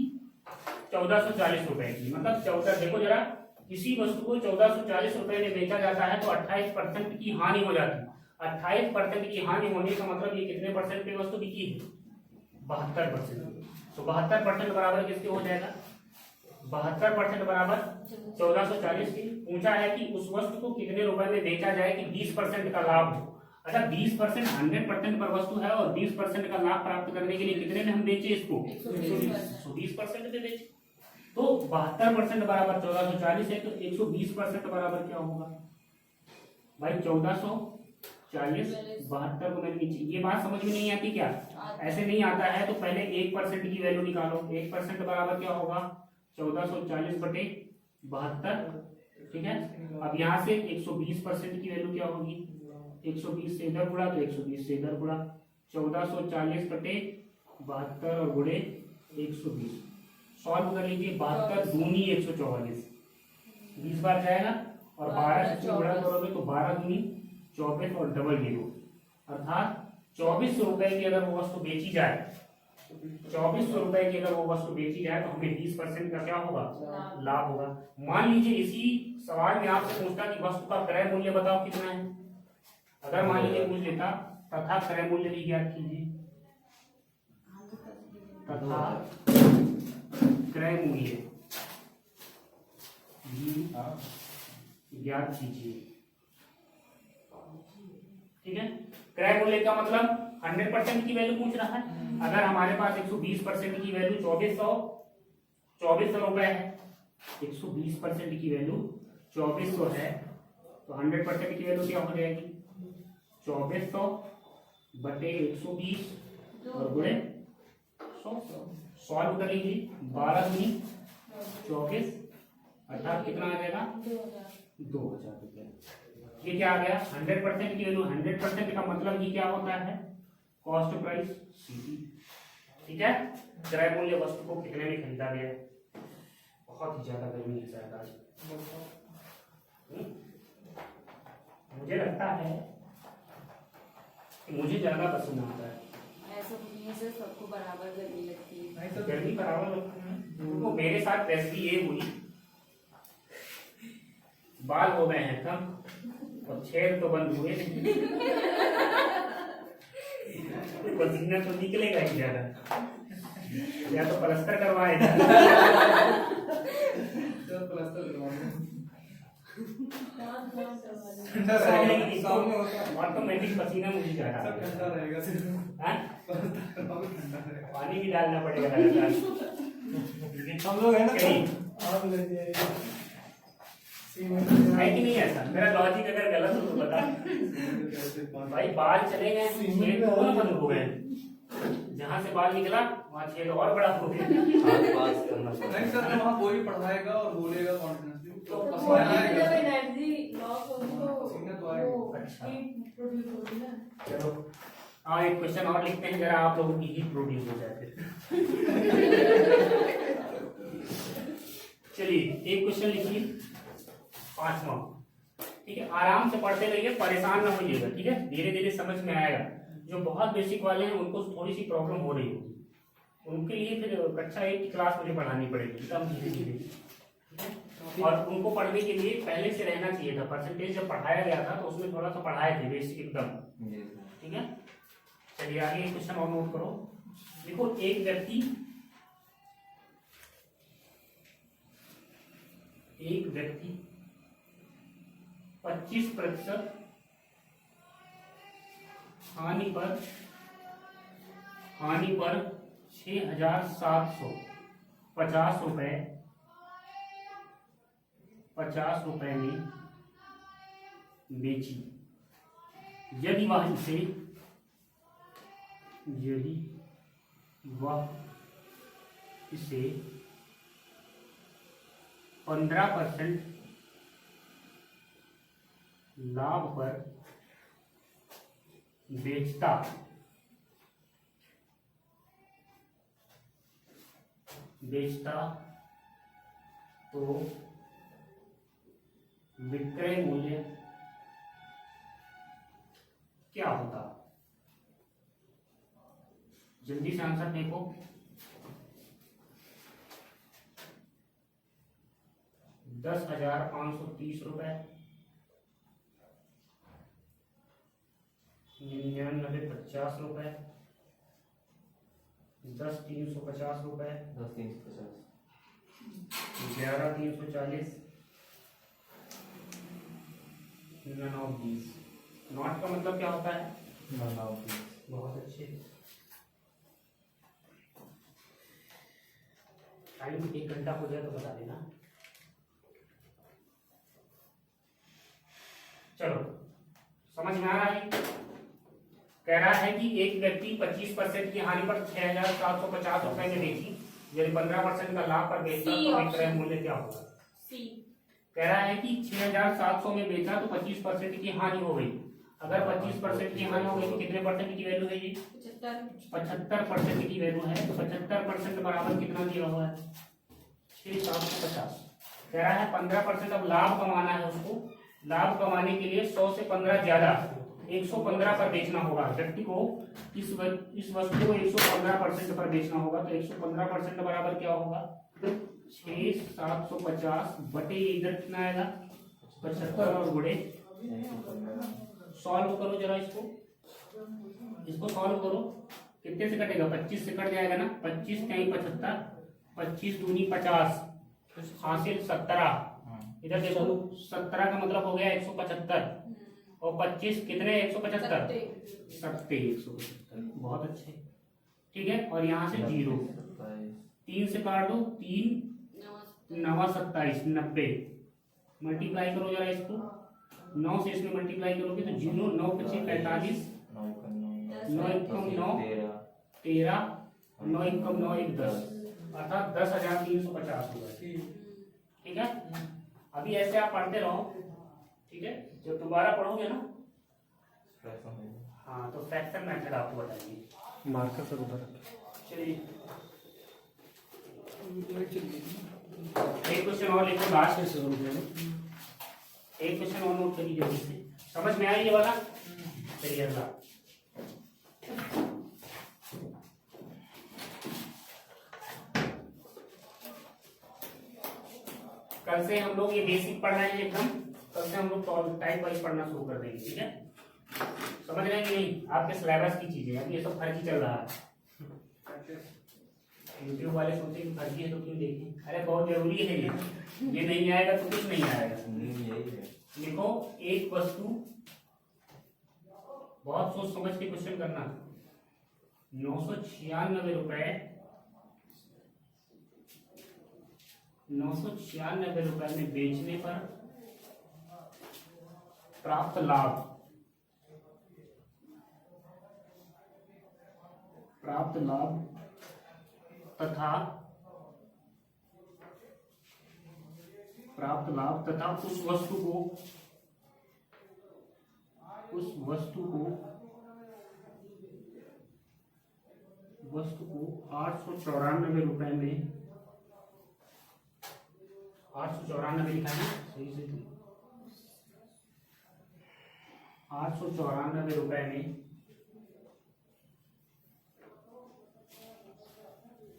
S1: 1440 रुपए की, मतलब 14, देखो जरा, किसी वस्तु को 1440 रुपए में बेचा जाता है तो 28% की हानि हो जाती है। 28% की हानि होने का मतलब ये कितने परसेंट पे वस्तु बिकी है? 72%। तो 72% बराबर किसके हो जाएगा? 72% बराबर 1440 की। पूछा है कि उस वस्तु को कितने रुपए में बेचा जाए कि 20% का लाभ हो। अच्छा 20% 100% पर वस्तु है और 20% का लाभ प्राप्त करने के लिए कितने में हम बेचे इसको? 120% पे बेचे। तो 72% बराबर 1440 है, तो 120% बराबर क्या होगा भाई? 1440 72 को मैंने नीचे, ये बात समझ में नहीं आती क्या? ऐसे नहीं आता है तो पहले 1% की वैल्यू निकालो। 1% बराबर क्या होगा? 1440 बटे 72, ठीक है। अब यहाँ से 120% की वैल्यू क्या होगी? 120 से इधर गुणा तो 120 से इधर गुणा, 1440 बटे 72 और गुणे 120। सॉल्व कर लीजिए, 72 दूनी 144, 20 बार जाएगा और 12 से गुणा करोगे तो 12 दूनी 24 और डबल 0, अर्थात 2400 रुपए की अगर वो वस्तु बेची जाए, 2400 रुपए की अगर वो वस्तु बेची जाए तो हमें 20% का क्या होगा? लाभ होगा। मान लीजिए इसी सवाल में आपसे पूछता कि वस्तु का क्रय मूल्य बताओ कितना है। अगर मान लीजिए पूछ लेता तथा क्रय मूल्य भी ज्ञात कीजिए, तथा क्रय मूल्य भी ज्ञात कीजिए, ठीक है। क्रय मूल्य का मतलब 100% की वैल्यू पूछ रहा है। अगर हमारे पास 120% की वैल्यू 2400 रुपए है, 120% की वैल्यू 2400 है, तो 100% की वैल्यू क्या हो जाएगी? 2400 बटे 120 और गुणे 100। सॉल्व कर लीजिए। 12 दूनी 24 अर्थात कितना आ जाएगा? 2000 रुपये। ये क्या आ गया? 100% की वैल्यू। 100% का मतलब ये क्या होता है? Cost price CP. ठीक है। क्रय मूल्य वस्तु को कितने में खरीदा गया? बहुत ही ज्यादा गर्मी है शायद आज। मुझे लगता है कि मुझे ज्यादा पसंद आता है।
S4: ऐसा कुछ नहीं है सर, सबको बराबर गर्मी लगती है।
S2: नहीं सर,
S1: गर्मी बराबर लगती है। तो मेरे साथ तस्वीर ये हुई, बाल हो गए हैं कम और छेद तो बंद हुए नहीं। पसीना तो निकलेगा ही ज्यादा, या तो प्लास्टर करवाएगा।
S2: सर प्लास्टर करवाना
S4: ठंडा
S2: सामने होता है।
S1: ऑटोमेटिक पसीना मुझे ज्यादा
S2: सब ठंडा रहेगा सिर्फ।
S1: हाँ?
S2: प्लास्टर करवाओ, ठंडा रहेगा।
S1: पानी भी डालना पड़ेगा लगातार।
S2: हम लोग है ना,
S1: चलिए।
S2: आप ले जाइए।
S1: है कि नहीं ऐसा? मेरा लॉजिक अगर गलत हो तो बता। भाई बाल चले गए, छेद तो बंद हो गए। जहाँ से बाल निकला वहाँ छेद और बड़ा हो गया।
S3: पास करना
S2: नहीं सर, जब वहाँ कोई पढ़ाएगा और बोलेगा कॉन्फिडेंसली तो
S4: वो
S2: पसीना आएगा।
S4: जब एनर्जी लॉस होगी तो
S2: पसीना तो आएगा।
S4: वो
S1: अच्छा।
S4: हीट प्रोड्यूस होगी ना।
S1: चलो हाँ, एक क्वेश्चन और लिखते हैं जरा, आप लोगों की हीट प्रोड्यूस हो जाए। चलिए एक क्वेश्चन लिखिए, 5वां। ठीक है, आराम से पढ़ते रहिए, परेशान ना होइएगा। ठीक है, धीरे धीरे समझ में आएगा। जो बहुत बेसिक वाले हैं उनको थोड़ी सी प्रॉब्लम हो रही होगी, उनके लिए फिर कक्षा 1 की क्लास मुझे पढ़ानी पड़ेगी एकदम धीरे धीरे। ठीक है, और उनको पढ़ने के लिए पहले से रहना चाहिए था। परसेंटेज जब पढ़ाया गया था तो उसमें थोड़ा सा पढ़ाए थे बेसिक एकदम। ठीक है, चलिए आगे क्वेश्चन और नोट करो। देखो, एक व्यक्ति 25% हानि पर 6,750 रुपए 50 रुपए में बेची। यदि वह 15% लाभ पर बेचता तो विक्रय मूल्य क्या होता? जल्दी से आंसर देखो। 10,530 रुपए, 99,50 रुपए, 10,350 रुपए,
S3: 10,350,
S1: 11,340, नन ऑफ दीज। नॉट का मतलब क्या होता है? बहुत अच्छे। टाइम 1 घंटा हो जाए तो बता देना। चलो समझ में आ रहा है? कह रहा है कि एक व्यक्ति 25% की हानि पर 6,750 रुपए में बेची, यदि 15% का लाभ पर बेचता तो विक्रय मूल्य क्या होगा?
S4: सी।
S1: कह रहा है कि 6,700 में बेचा तो 25% की हानि हो गई। अगर 25% की हानि हो गई तो कितने परसेंट की वैल्यू है ये? 75% की वैल्यू है। तो 75% बराबर कितना दिया हुआ है? 6,750। कह रहा है 15% अब लाभ कमाना है उसको। लाभ कमाने के लिए 100 से 15 ज्यादा 115 पर बेचना होगा। व्यक्ति को इस वस्तु को 115% पर बेचना होगा। तो 115% बराबर क्या होगा? 6,750 बटे इधर कितना आएगा? 75 और गुणे। सॉल्व करो जरा इसको सॉल्व करो। कितने से कटेगा? 25 से कट जाएगा ना। 25 कहीं 75, 25 दूनी 50, हासिल 17। इधर देखो 17 का मतलब हो गया 175 और 25 कितने 175
S4: सत्ते।
S1: 175 बहुत अच्छे। ठीक है, और यहाँ से 0 3 से काट दो, 3 9 27 90 मल्टीप्लाई करो जरा इसको, 9 से इसमें मल्टीप्लाई करोगे तो 0 9 25 45 9 एकम 9 13 9 एकम 9 1 10 अर्थात 10,350 होगा। ठीक है, अभी ऐसे आप पढ़ते रहो। ठीक है, जब दोबारा पढ़ोगे ना, हाँ, तो फ्रैक्शन मेथड आपको बताएंगे।
S3: मार्कर से उधर
S1: चलिए एक क्वेश्चन और लिखो लास्ट में शुरू करें। एक क्वेश्चन और नोट करिए जल्दी से, समझ में आया ये वाला? चलिए अगला। कल से हम लोग ये बेसिक पढ़ रहे हैं एकदम, कल से हम लोग टाइप वाइज पढ़ना शुरू कर देंगे। ठीक है, समझ रहे हैं कि नहीं? आपके सिलेबस की चीजें, अब ये सब फर्जी चल रहा है। यूट्यूब वाले सोचते हैं कि फर्जी है तो क्यों देखें, अरे बहुत जरूरी है ये नहीं आएगा तो कुछ नहीं आएगा। लिखो एक वस्तु, बहुत सोच समझ के क्वेश्चन करना। 996 रुपए 996 रुपए में बेचने पर प्राप्त लाभ तथा उस वस्तु को 894 रुपए में 894 लिखा है सही से, 894 रुपए में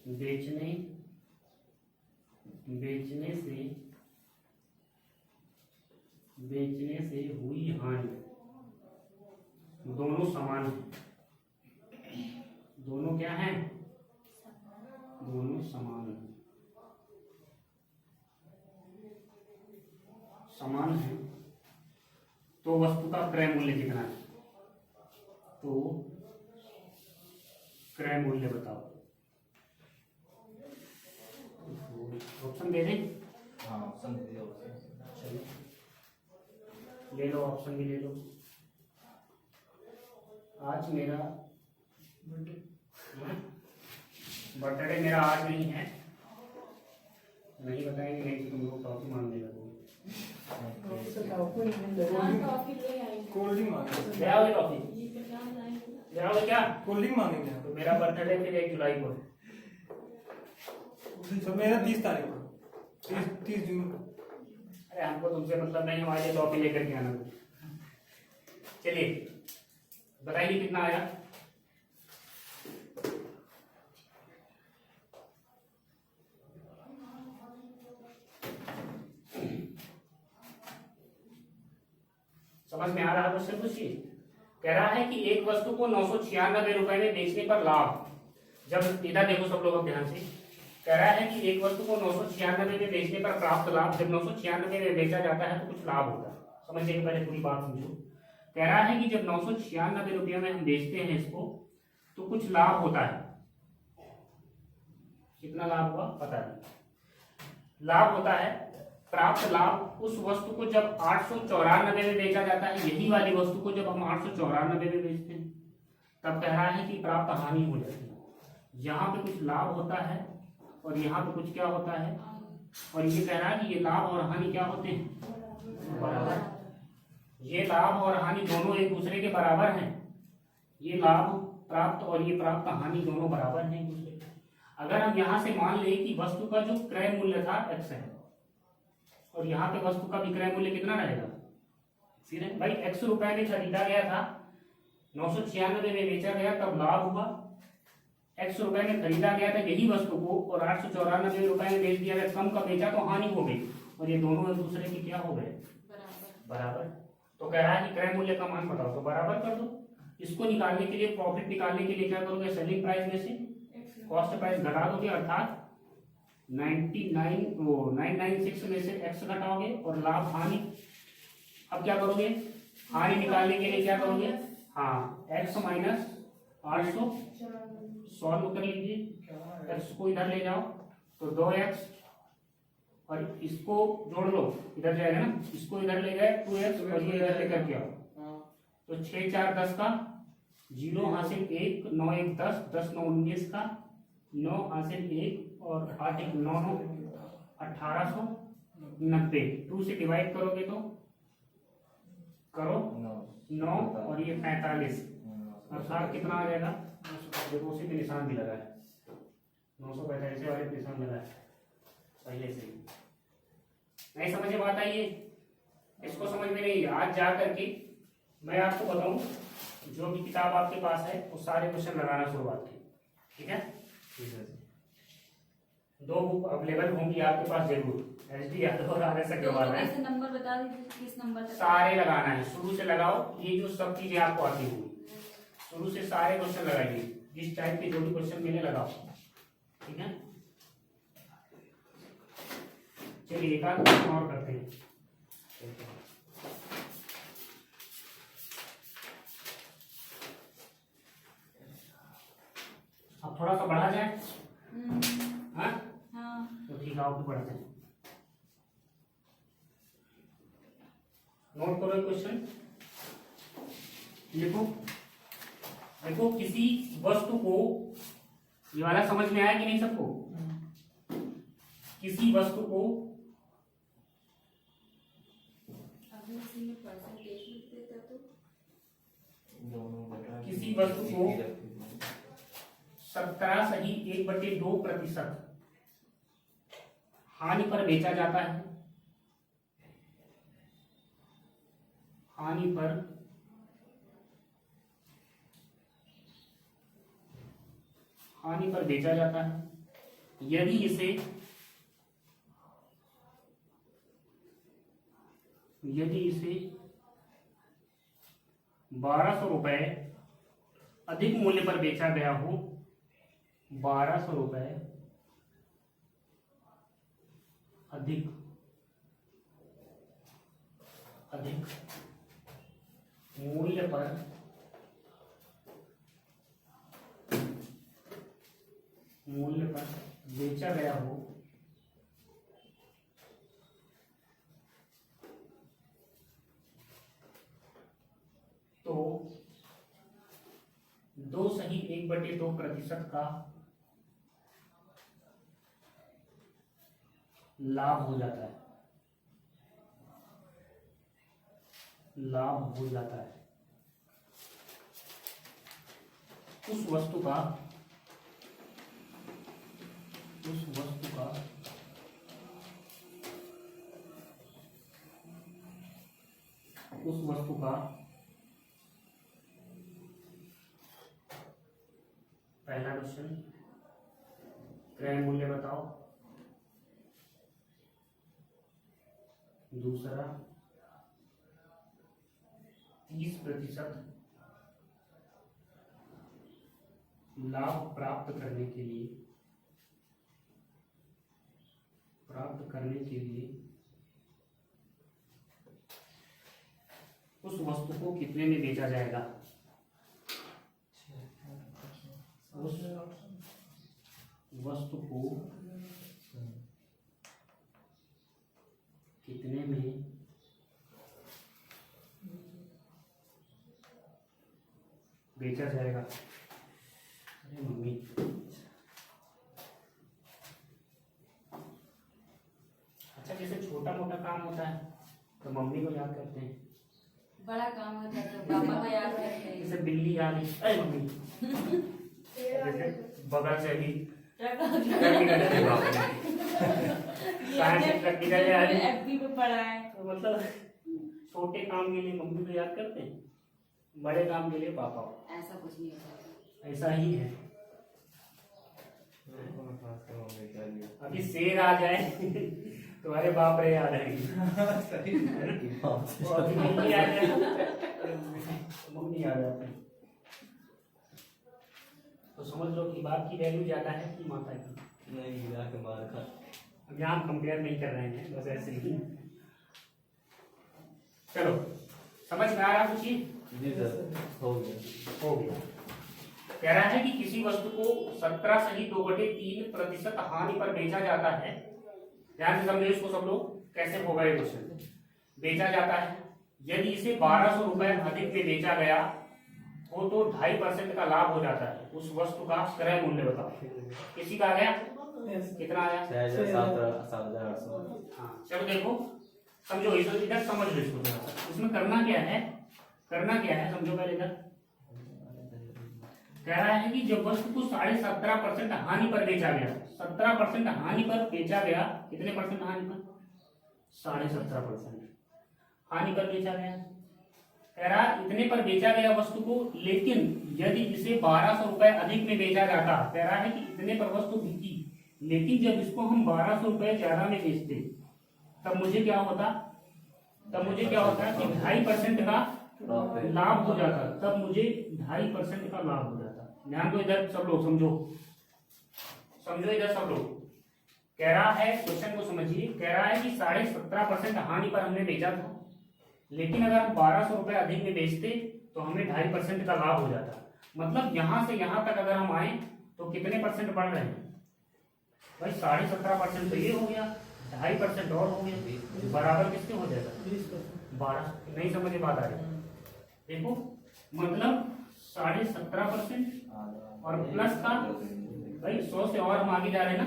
S1: बेचने से हुई हानि दोनों समान हैं। दोनों क्या हैं? दोनों समान हैं। तो वस्तु का क्रय मूल्य कितना है? तो क्रय मूल्य बताओ। ऑप्शन दे दें?
S3: हाँ, ऑप्शन दे दिया।
S1: चलिए ले लो, ऑप्शन भी ले लो। आज मेरा बर्थडे मेरा आज नहीं है, नहीं बताएंगे नहीं तो तुम लोग टॉफी मांगने लगोगे।
S2: कोल्ड ड्रिंक मांगेंगे,
S1: ले आओगे टॉफी? ले आओगे क्या?
S2: कोल्ड ड्रिंक मांगेंगे।
S1: तो मेरा बर्थडे फिर 1 जुलाई को।
S2: तो मेरा 30 तारीख को, 30 जून को।
S1: अरे हमको तुमसे मतलब नहीं, हमारे टॉफी लेकर के आना। चलिए बताइए कितना आया? समझ में आ रहा है क्वेश्चन? पूछिए। कह रहा है कि एक वस्तु को 996 रुपए में बेचने पर लाभ, जब इधर देखो सब लोग अब ध्यान से, कह रहा है कि एक वस्तु को 996 में बेचने पर प्राप्त लाभ, जब 996 में बेचा जाता है तो कुछ लाभ होता है। समझने के पहले पूरी बात समझो। कह रहा है कि जब 996 रुपये में हम बेचते हैं इसको तो कुछ लाभ होता है। कितना लाभ हुआ पता नहीं, लाभ होता है। प्राप्त लाभ उस वस्तु को जब 894 में बेचा जाता है, यही वाली वस्तु को जब हम 894 में बेचते हैं तब कह रहा है कि प्राप्त हानि हो जाती है। यहाँ पे कुछ लाभ होता है और यहाँ पे कुछ क्या होता है, और ये कह रहा है कि ये लाभ और हानि क्या होते हैं? बराबर। ये लाभ और हानि दोनों एक दूसरे के बराबर हैं। ये लाभ प्राप्त और ये प्राप्त हानि दोनों बराबर हैं एक दूसरे के। अगर हम यहाँ से मान लें कि वस्तु का जो क्रय मूल्य था x है और यहाँ पे वस्तु का विक्रय मूल्य कितना रहेगा? सीधे भाई x रुपए में खरीदा गया था, 996 में बेचा गया तब लाभ हुआ। x रुपए में खरीदा गया था यही वस्तु को और 894 रुपए में बेच दिया गया, कम का बेचा तो हानि हो गई, और ये दोनों एक दूसरे के क्या हो गए? बराबर। तो कह रहा है कि क्रय मूल्य का मान बताओ, तो बराबर कर दो। इसको निकालने के लिए, प्रॉफिट निकालने के लिए क्या करोगे? सेलिंग प्राइस में से कॉस्ट प्राइस घटा दोगे, अर्थात 996 में से x घटाओगे और लाभ हानि। अब क्या करोगे? हानि निकालने के लिए क्या करोगे? हाँ, x माइनस 800 सॉल्व कर लीजिए। x को इधर ले जाओ तो 2x और इसको जोड़ लो, इधर जाएगा ना, इसको इधर ले गए 2x और ये इधर लेकर के आओ तो 6 4 10 का 0 हासिल 1 9 1 10 10 9 19 का 9 हासिल 1 और 8 1 9 9 1890। 2 से डिवाइड करोगे तो करो 9 और ये 45 अर्थात कितना आ जाएगा? देखो उसी पे निशान भी लगा है, 945 वाले पे निशान लगा है पहले से। नहीं समझ में बात आई है? इसको समझ में नहीं, आज जा करके मैं आपको बताऊं, जो भी किताब आपके पास है वो सारे क्वेश्चन लगाना शुरुआत की, ठीक है? दो बुक अवेलेबल होंगी आपके पास जरूर, एचडी यादव और आर एस अग्रवाल है।
S4: ऐसे नंबर बता दीजिए किस नंबर तक
S1: सारे लगाना है, शुरू से लगाओ। ये जो सब चीजें आपको आती होंगी, शुरू से सारे क्वेश्चन लगाइए, जिस टाइप के जो भी क्वेश्चन मिले लगाओ, ठीक है? चलिए एक आध क्वेश्चन और करते हैं। अब थोड़ा सा बढ़ा जाए, हाँ
S4: हाँ
S1: तो ठीक है, आप बढ़ते हैं। नोट करो क्वेश्चन, लिखो। देखो किसी वस्तु को, ये वाला समझ में आया कि नहीं सबको? किसी वस्तु को,
S4: अगर इसी में परसेंटेज लिख देता तो
S1: किसी वस्तु को 17.1/2% हानि पर बेचा जाता है, हानि पर बेचा जाता है, यदि इसे 1200 रुपए अधिक मूल्य पर बेचा गया हो, 1200 रुपए अधिक मूल्य पर बेचा गया हो तो 2.1/2% का लाभ हो जाता है, उस वस्तु का पहला क्वेश्चन, क्रय मूल्य बताओ। दूसरा 30% लाभ प्राप्त करने के लिए उस वस्तु को कितने में बेचा जाएगा? उस वस्तु को कितने में बेचा जाएगा? अरे मम्मी, अच्छा जैसे छोटा मोटा काम होता है तो मम्मी को याद करते हैं,
S4: बड़ा काम होता है तो पापा को याद करते हैं।
S1: जैसे बिल्ली आ गई, अरे मम्मी, जैसे बगल से भी
S4: एफबी पे पड़ा है,
S1: तो मतलब छोटे काम के लिए मम्मी को याद करते हैं, बड़े काम के लिए पापा को।
S4: ऐसा कुछ नहीं होता,
S1: ऐसा ही है। अभी शेर आ जाए तुम्हारे बाप रे याद आएगी, मम्मी आ जाए मम्मी आ जाते हैं, तो समझ लो कि बाप की वैल्यू ज्यादा है कि माता की?
S3: नहीं, मार खा।
S1: अब यहाँ हम कंपेयर नहीं कर रहे हैं, बस ऐसे ही। चलो समझ में आ रहा कुछ ये?
S3: जी सर, हो गया।
S1: हो गया। कह रहा है कि किसी वस्तु को 17 सही 2/3% हानि पर बेचा जाता है। ध्यान से समझो इसको सब लोग, कैसे होगा ये क्वेश्चन। बेचा जाता है, यदि इसे 1200 रुपए अधिक में बेचा गया हो तो 2.5% का लाभ हो जाता है। उस वस्तु का क्रय मूल्य बताओ। किसी का आ गया? कितना आया?
S3: 6,700।
S1: हाँ, चलो देखो, समझो इधर समझ लो इसको थोड़ा सा। इसमें करना क्या है, करना क्या है समझो पहले इधर। कह रहा है कि जब वस्तु को 17.5% हानि पर बेचा गया, 17% हानि पर बेचा गया, कितने परसेंट हानि पर? 17.5% हानि पर बेचा गया। कह रहा इतने पर बेचा गया वस्तु को, लेकिन यदि इसे 1200 रुपए अधिक में बेचा जाता। कह रहा है कि इतने पर वस्तु बिकी, लेकिन जब इसको हम 1200 रुपए ज्यादा में बेचते तब मुझे क्या होता? तब मुझे क्या होता कि 2.5% का लाभ हो जाता। तब मुझे 2.5% का लाभ हो जाता। ध्यान दो इधर सब लोग, समझो समझो इधर सब लोग। कह रहा है, क्वेश्चन को समझिए। कह रहा है कि 17.5% हानि पर हमने बेचा था, लेकिन अगर हम 1200 रुपए अधिक में बेचते तो हमें 2.5% का लाभ हो जाता। मतलब यहां से यहां तक अगर हम आए तो कितने परसेंट बढ़ रहे हैं भाई? 17.5% तो ये हो गया, 2.5% और हो गया, बराबर किसके हो जाएगा? 12। नहीं समझ में बात आ रही? देखो मतलब 17.5% और प्लस का भाई 100 से और हम आगे जा रहे हैं ना,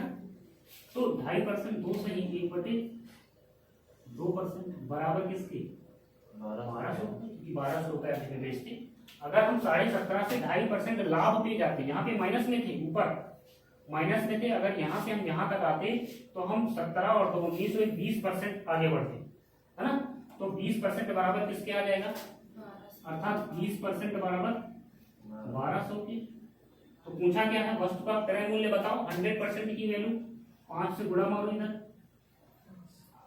S1: तो 2.5% 2 से ही 1/2% बराबर किसके? 1200। क्योंकि 1200 रुपए अधिक में बेचते। अगर हम 17.5 से 2.5% लाभ पे जाते, यहाँ पे माइनस में थे, ऊपर माइनस में थे, अगर यहाँ से हम यहाँ तक आते तो हम 17 और 2 19 से 20% आगे बढ़ते, है ना? तो 20% बराबर किसके आ जाएगा? अर्थात 20% बराबर 1200 के। तो पूछा क्या है? वस्तु का क्रय मूल्य बताओ। 100% की वैल्यू 5 से गुणा मारो इधर,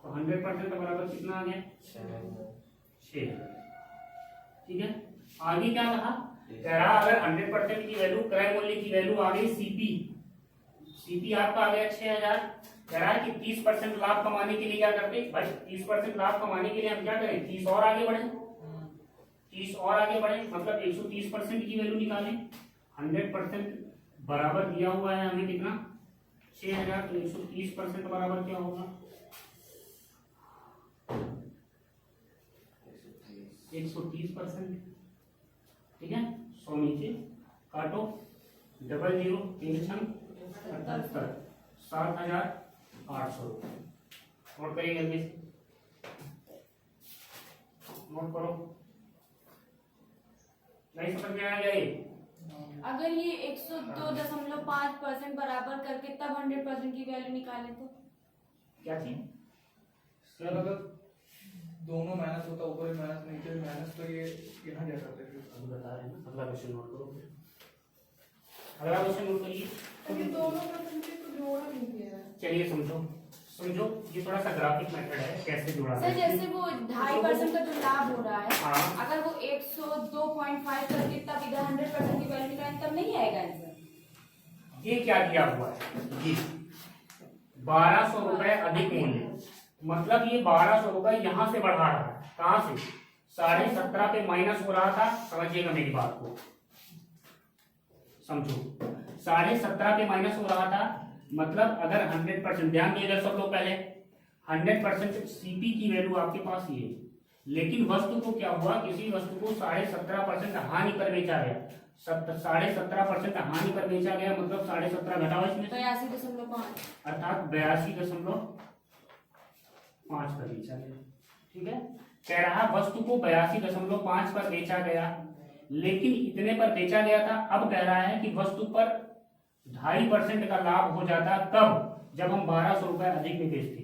S1: तो 100% बराबर कितना आ गया? 6। ठीक है, आगे क्या कहा? कह रहा अगर 100% की वैल्यू, क्रय मूल्य की वैल्यू आ गई सीपी, सीपी आपका आ गया 6000। कह रहा है कि 30% लाभ कमाने के लिए क्या करते भाई? 30% लाभ कमाने के लिए हम क्या करें? 30 और आगे बढ़े, 30 और आगे बढ़े, मतलब 130% की वैल्यू निकालें। 100% बराबर दिया हुआ है हमें कितना? 6000। तो 130% बराबर क्या होगा? 130%। ठीक है, 100 नीचे काटो, 00 3 78 7,800 रुपये। नोट करिए जल्दी से, नोट करो। नहीं समझ में आया ये?
S4: अगर ये 102.5% बराबर करके तब 100% की वैल्यू निकाले तो
S1: क्या चीज?
S2: सर अगर दोनों माइनस होता, ऊपर भी माइनस नीचे भी माइनस, तो ये यहाँ क्या करते हैं?
S1: अभी बता रहे हैं ना। अगला क्वेश्चन नोट करो, अगला क्वेश्चन नोट करिए।
S4: अभी दोनों परसेंटेज को जोड़ा नहीं गया है।
S1: चलिए समझो, समझो ये थोड़ा सा ग्राफिक मेथड है, कैसे जुड़ा
S4: सर जैसे वो 2.5% का जो लाभ हो रहा है,
S1: हाँ।
S4: अगर वो 102.5 करके तब इधर 100% की वैल्यू निकालें तब नहीं आएगा आंसर।
S1: ये क्या दिया हुआ है? ये 1200 रुपए अधिक मूल्य, मतलब ये 1200 रुपए यहाँ से बढ़ा रहा है। कहाँ से? 17.5 पे माइनस हो रहा था। समझिएगा मेरी बात को, समझो। 17.5 पे माइनस हो रहा था, मतलब अगर 100%, ध्यान दो इधर सब लोग, पहले 100% सीपी की वैल्यू आपके पास ये है, लेकिन वस्तु को क्या हुआ? किसी वस्तु को 17.5% हानि पर बेचा गया। 17.5% हानि पर बेचा गया, मतलब 17.5 घटाओ इसमें,
S4: 82.5,
S1: अर्थात 82.5 पर बेचा गया। ठीक है, कह रहा वस्तु को 82.5 पर बेचा गया, लेकिन इतने पर बेचा गया था। अब कह रहा है कि वस्तु पर 2.5% का लाभ हो जाता। कब? जब हम 1200 रुपए अधिक में बेचते।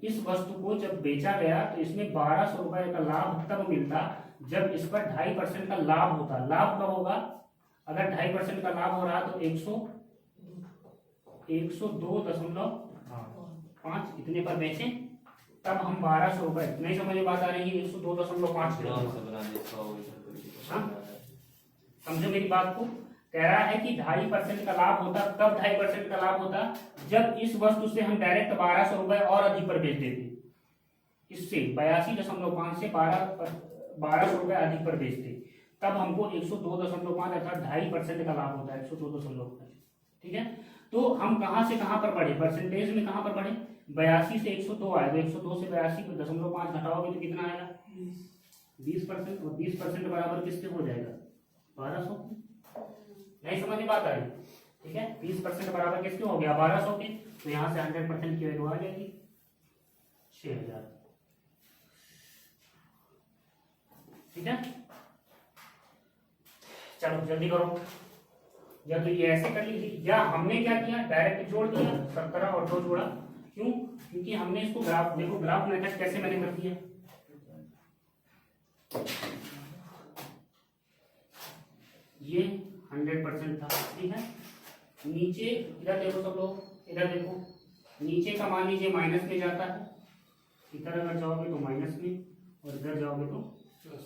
S1: इस वस्तु को जब बेचा गया तो इसमें 1200 रुपए का लाभ तब मिलता जब इस पर 2.5% का लाभ होता। लाभ कब होगा? अगर 2.5% का लाभ हो रहा तो 102.5 इतने पर बेचें, तब हम 1200 रुपए। नहीं समझ में बात आ रही है? 102.5 समझो मेरी बात को। कह रहा है कि 2.5% का लाभ होता। कब 2.5% का लाभ होता? जब इस वस्तु से हम डायरेक्ट 1200 रुपए और अधिक पर बेच देते। इससे 82.5 से 1200 रुपये अधिक पर बेचते, तब हमको 102.5 अर्थात 2.5% का लाभ होता है, 102.5। ठीक है, तो हम कहाँ से कहाँ पर बढ़े, परसेंटेज में कहाँ पर बढ़े, 82 से 102 आएगा, 102 से 82 को 0.5 घटाओगे तो कितना आएगा, 20%, और 20% बराबर किसके हो जाएगा, 1200। नहीं समझ में बात आ रही, ठीक है, 20% बराबर किसके हो गया, 1200 के, तो यहाँ से 100% की वैल्यू आ जाएगी 6000। ठीक है, चलो जल्दी करो, या तो ये ऐसे कर लीजिए, या हमने क्या किया, डायरेक्ट जोड़ दिया 17 और 2 जोड़ा, क्यों, क्योंकि हमने इसको ग्राफ, देखो ग्राफ मेथड कैसे मैंने कर दिया, ये 100% था। ठीक है, नीचे इधर देखो सब लोग, इधर देखो, नीचे का मान लीजिए माइनस में जाता है, इधर अगर जाओगे तो माइनस में, और इधर जाओगे तो प्लस।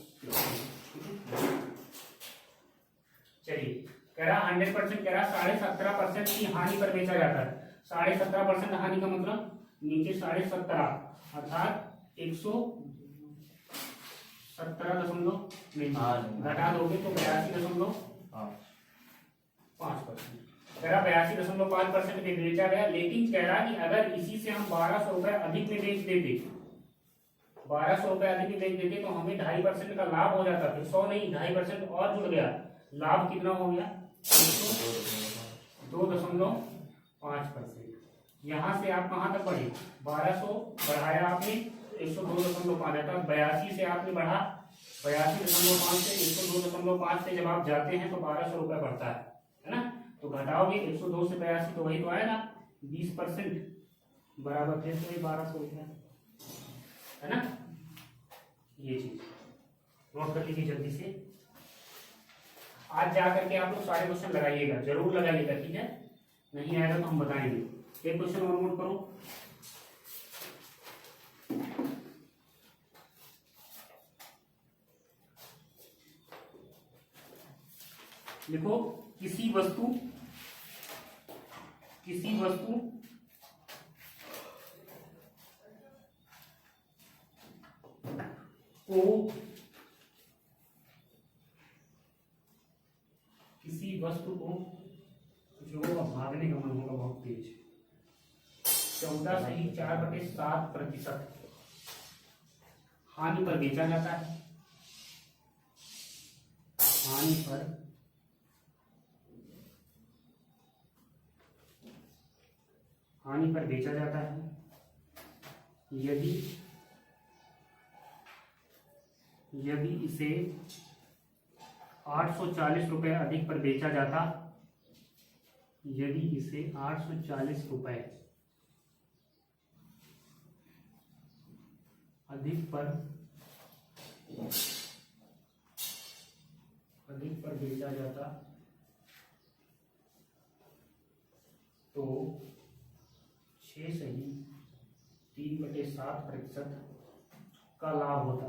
S1: चलिए, कह रहा 100%, कह रहा 17.5% की हानि पर बेचा जाता है। 17.5% हानि का मतलब नीचे 17.5 अर्थात 117 नहीं, घटा दोगे तो 82.5%। कह रहा 82.5% में बेचा गया, लेकिन कह रहा कि अगर इसी से हम 1200 रुपए अधिक में बेच देते, 1200 रुपए अधिक में बेच देते तो हमें 2.5% का लाभ हो जाता, फिर 100 नहीं 2.5% और जुड़ गया, लाभ कितना हो गया 2.5%। यहाँ से आप कहाँ तक बढ़े, 1200 बढ़ाया आपने 102.5 था, 82 से आपने बढ़ा 82.5 से 102.5 से जब आप जाते हैं तो 1200 रुपए बढ़ता है ना, तो घटाओगे 102 से 82 तो वही तो आएगा 20% बराबर फिर से 1200 रुपया, है ना। ये चीज नोट कर लीजिए जल्दी से, आज जा करके आप लोग सारे क्वेश्चन लगाइएगा, जरूर लगाइएगा, ठीक है, नहीं आएगा तो हम बताएंगे। एक क्वेश्चन और नोट करो, देखो किसी वस्तु को जो भागने का मन होगा बहुत तेज, 14.4/7% हानि पर बेचा जाता है, हानि पर बेचा जाता है। यदि इसे 840 रुपए अधिक पर बेचा जाता, यदि इसे 840 रुपए अधिक पर बेचा जाता तो 6 सही 3/7% का लाभ होता,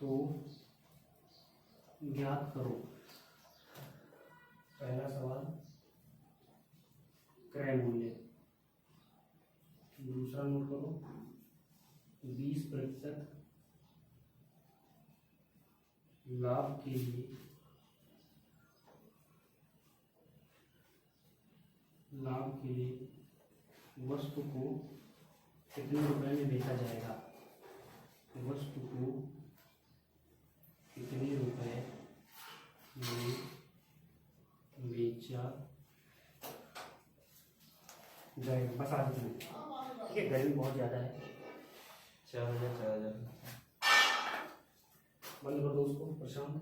S1: तो ज्ञात करो। पहला सवाल क्रय मूल्य, दूसरा नोट करो 20% लाभ के लिए वस्तु को कितने रुपए में बेचा जाएगा, वस्तु को कितने रुपए में बेचा जाएगा, बस आज इतना, ठीक है, गर्मी बहुत ज्यादा है।
S3: 4000
S1: बंद कर दो उसको प्रशांत।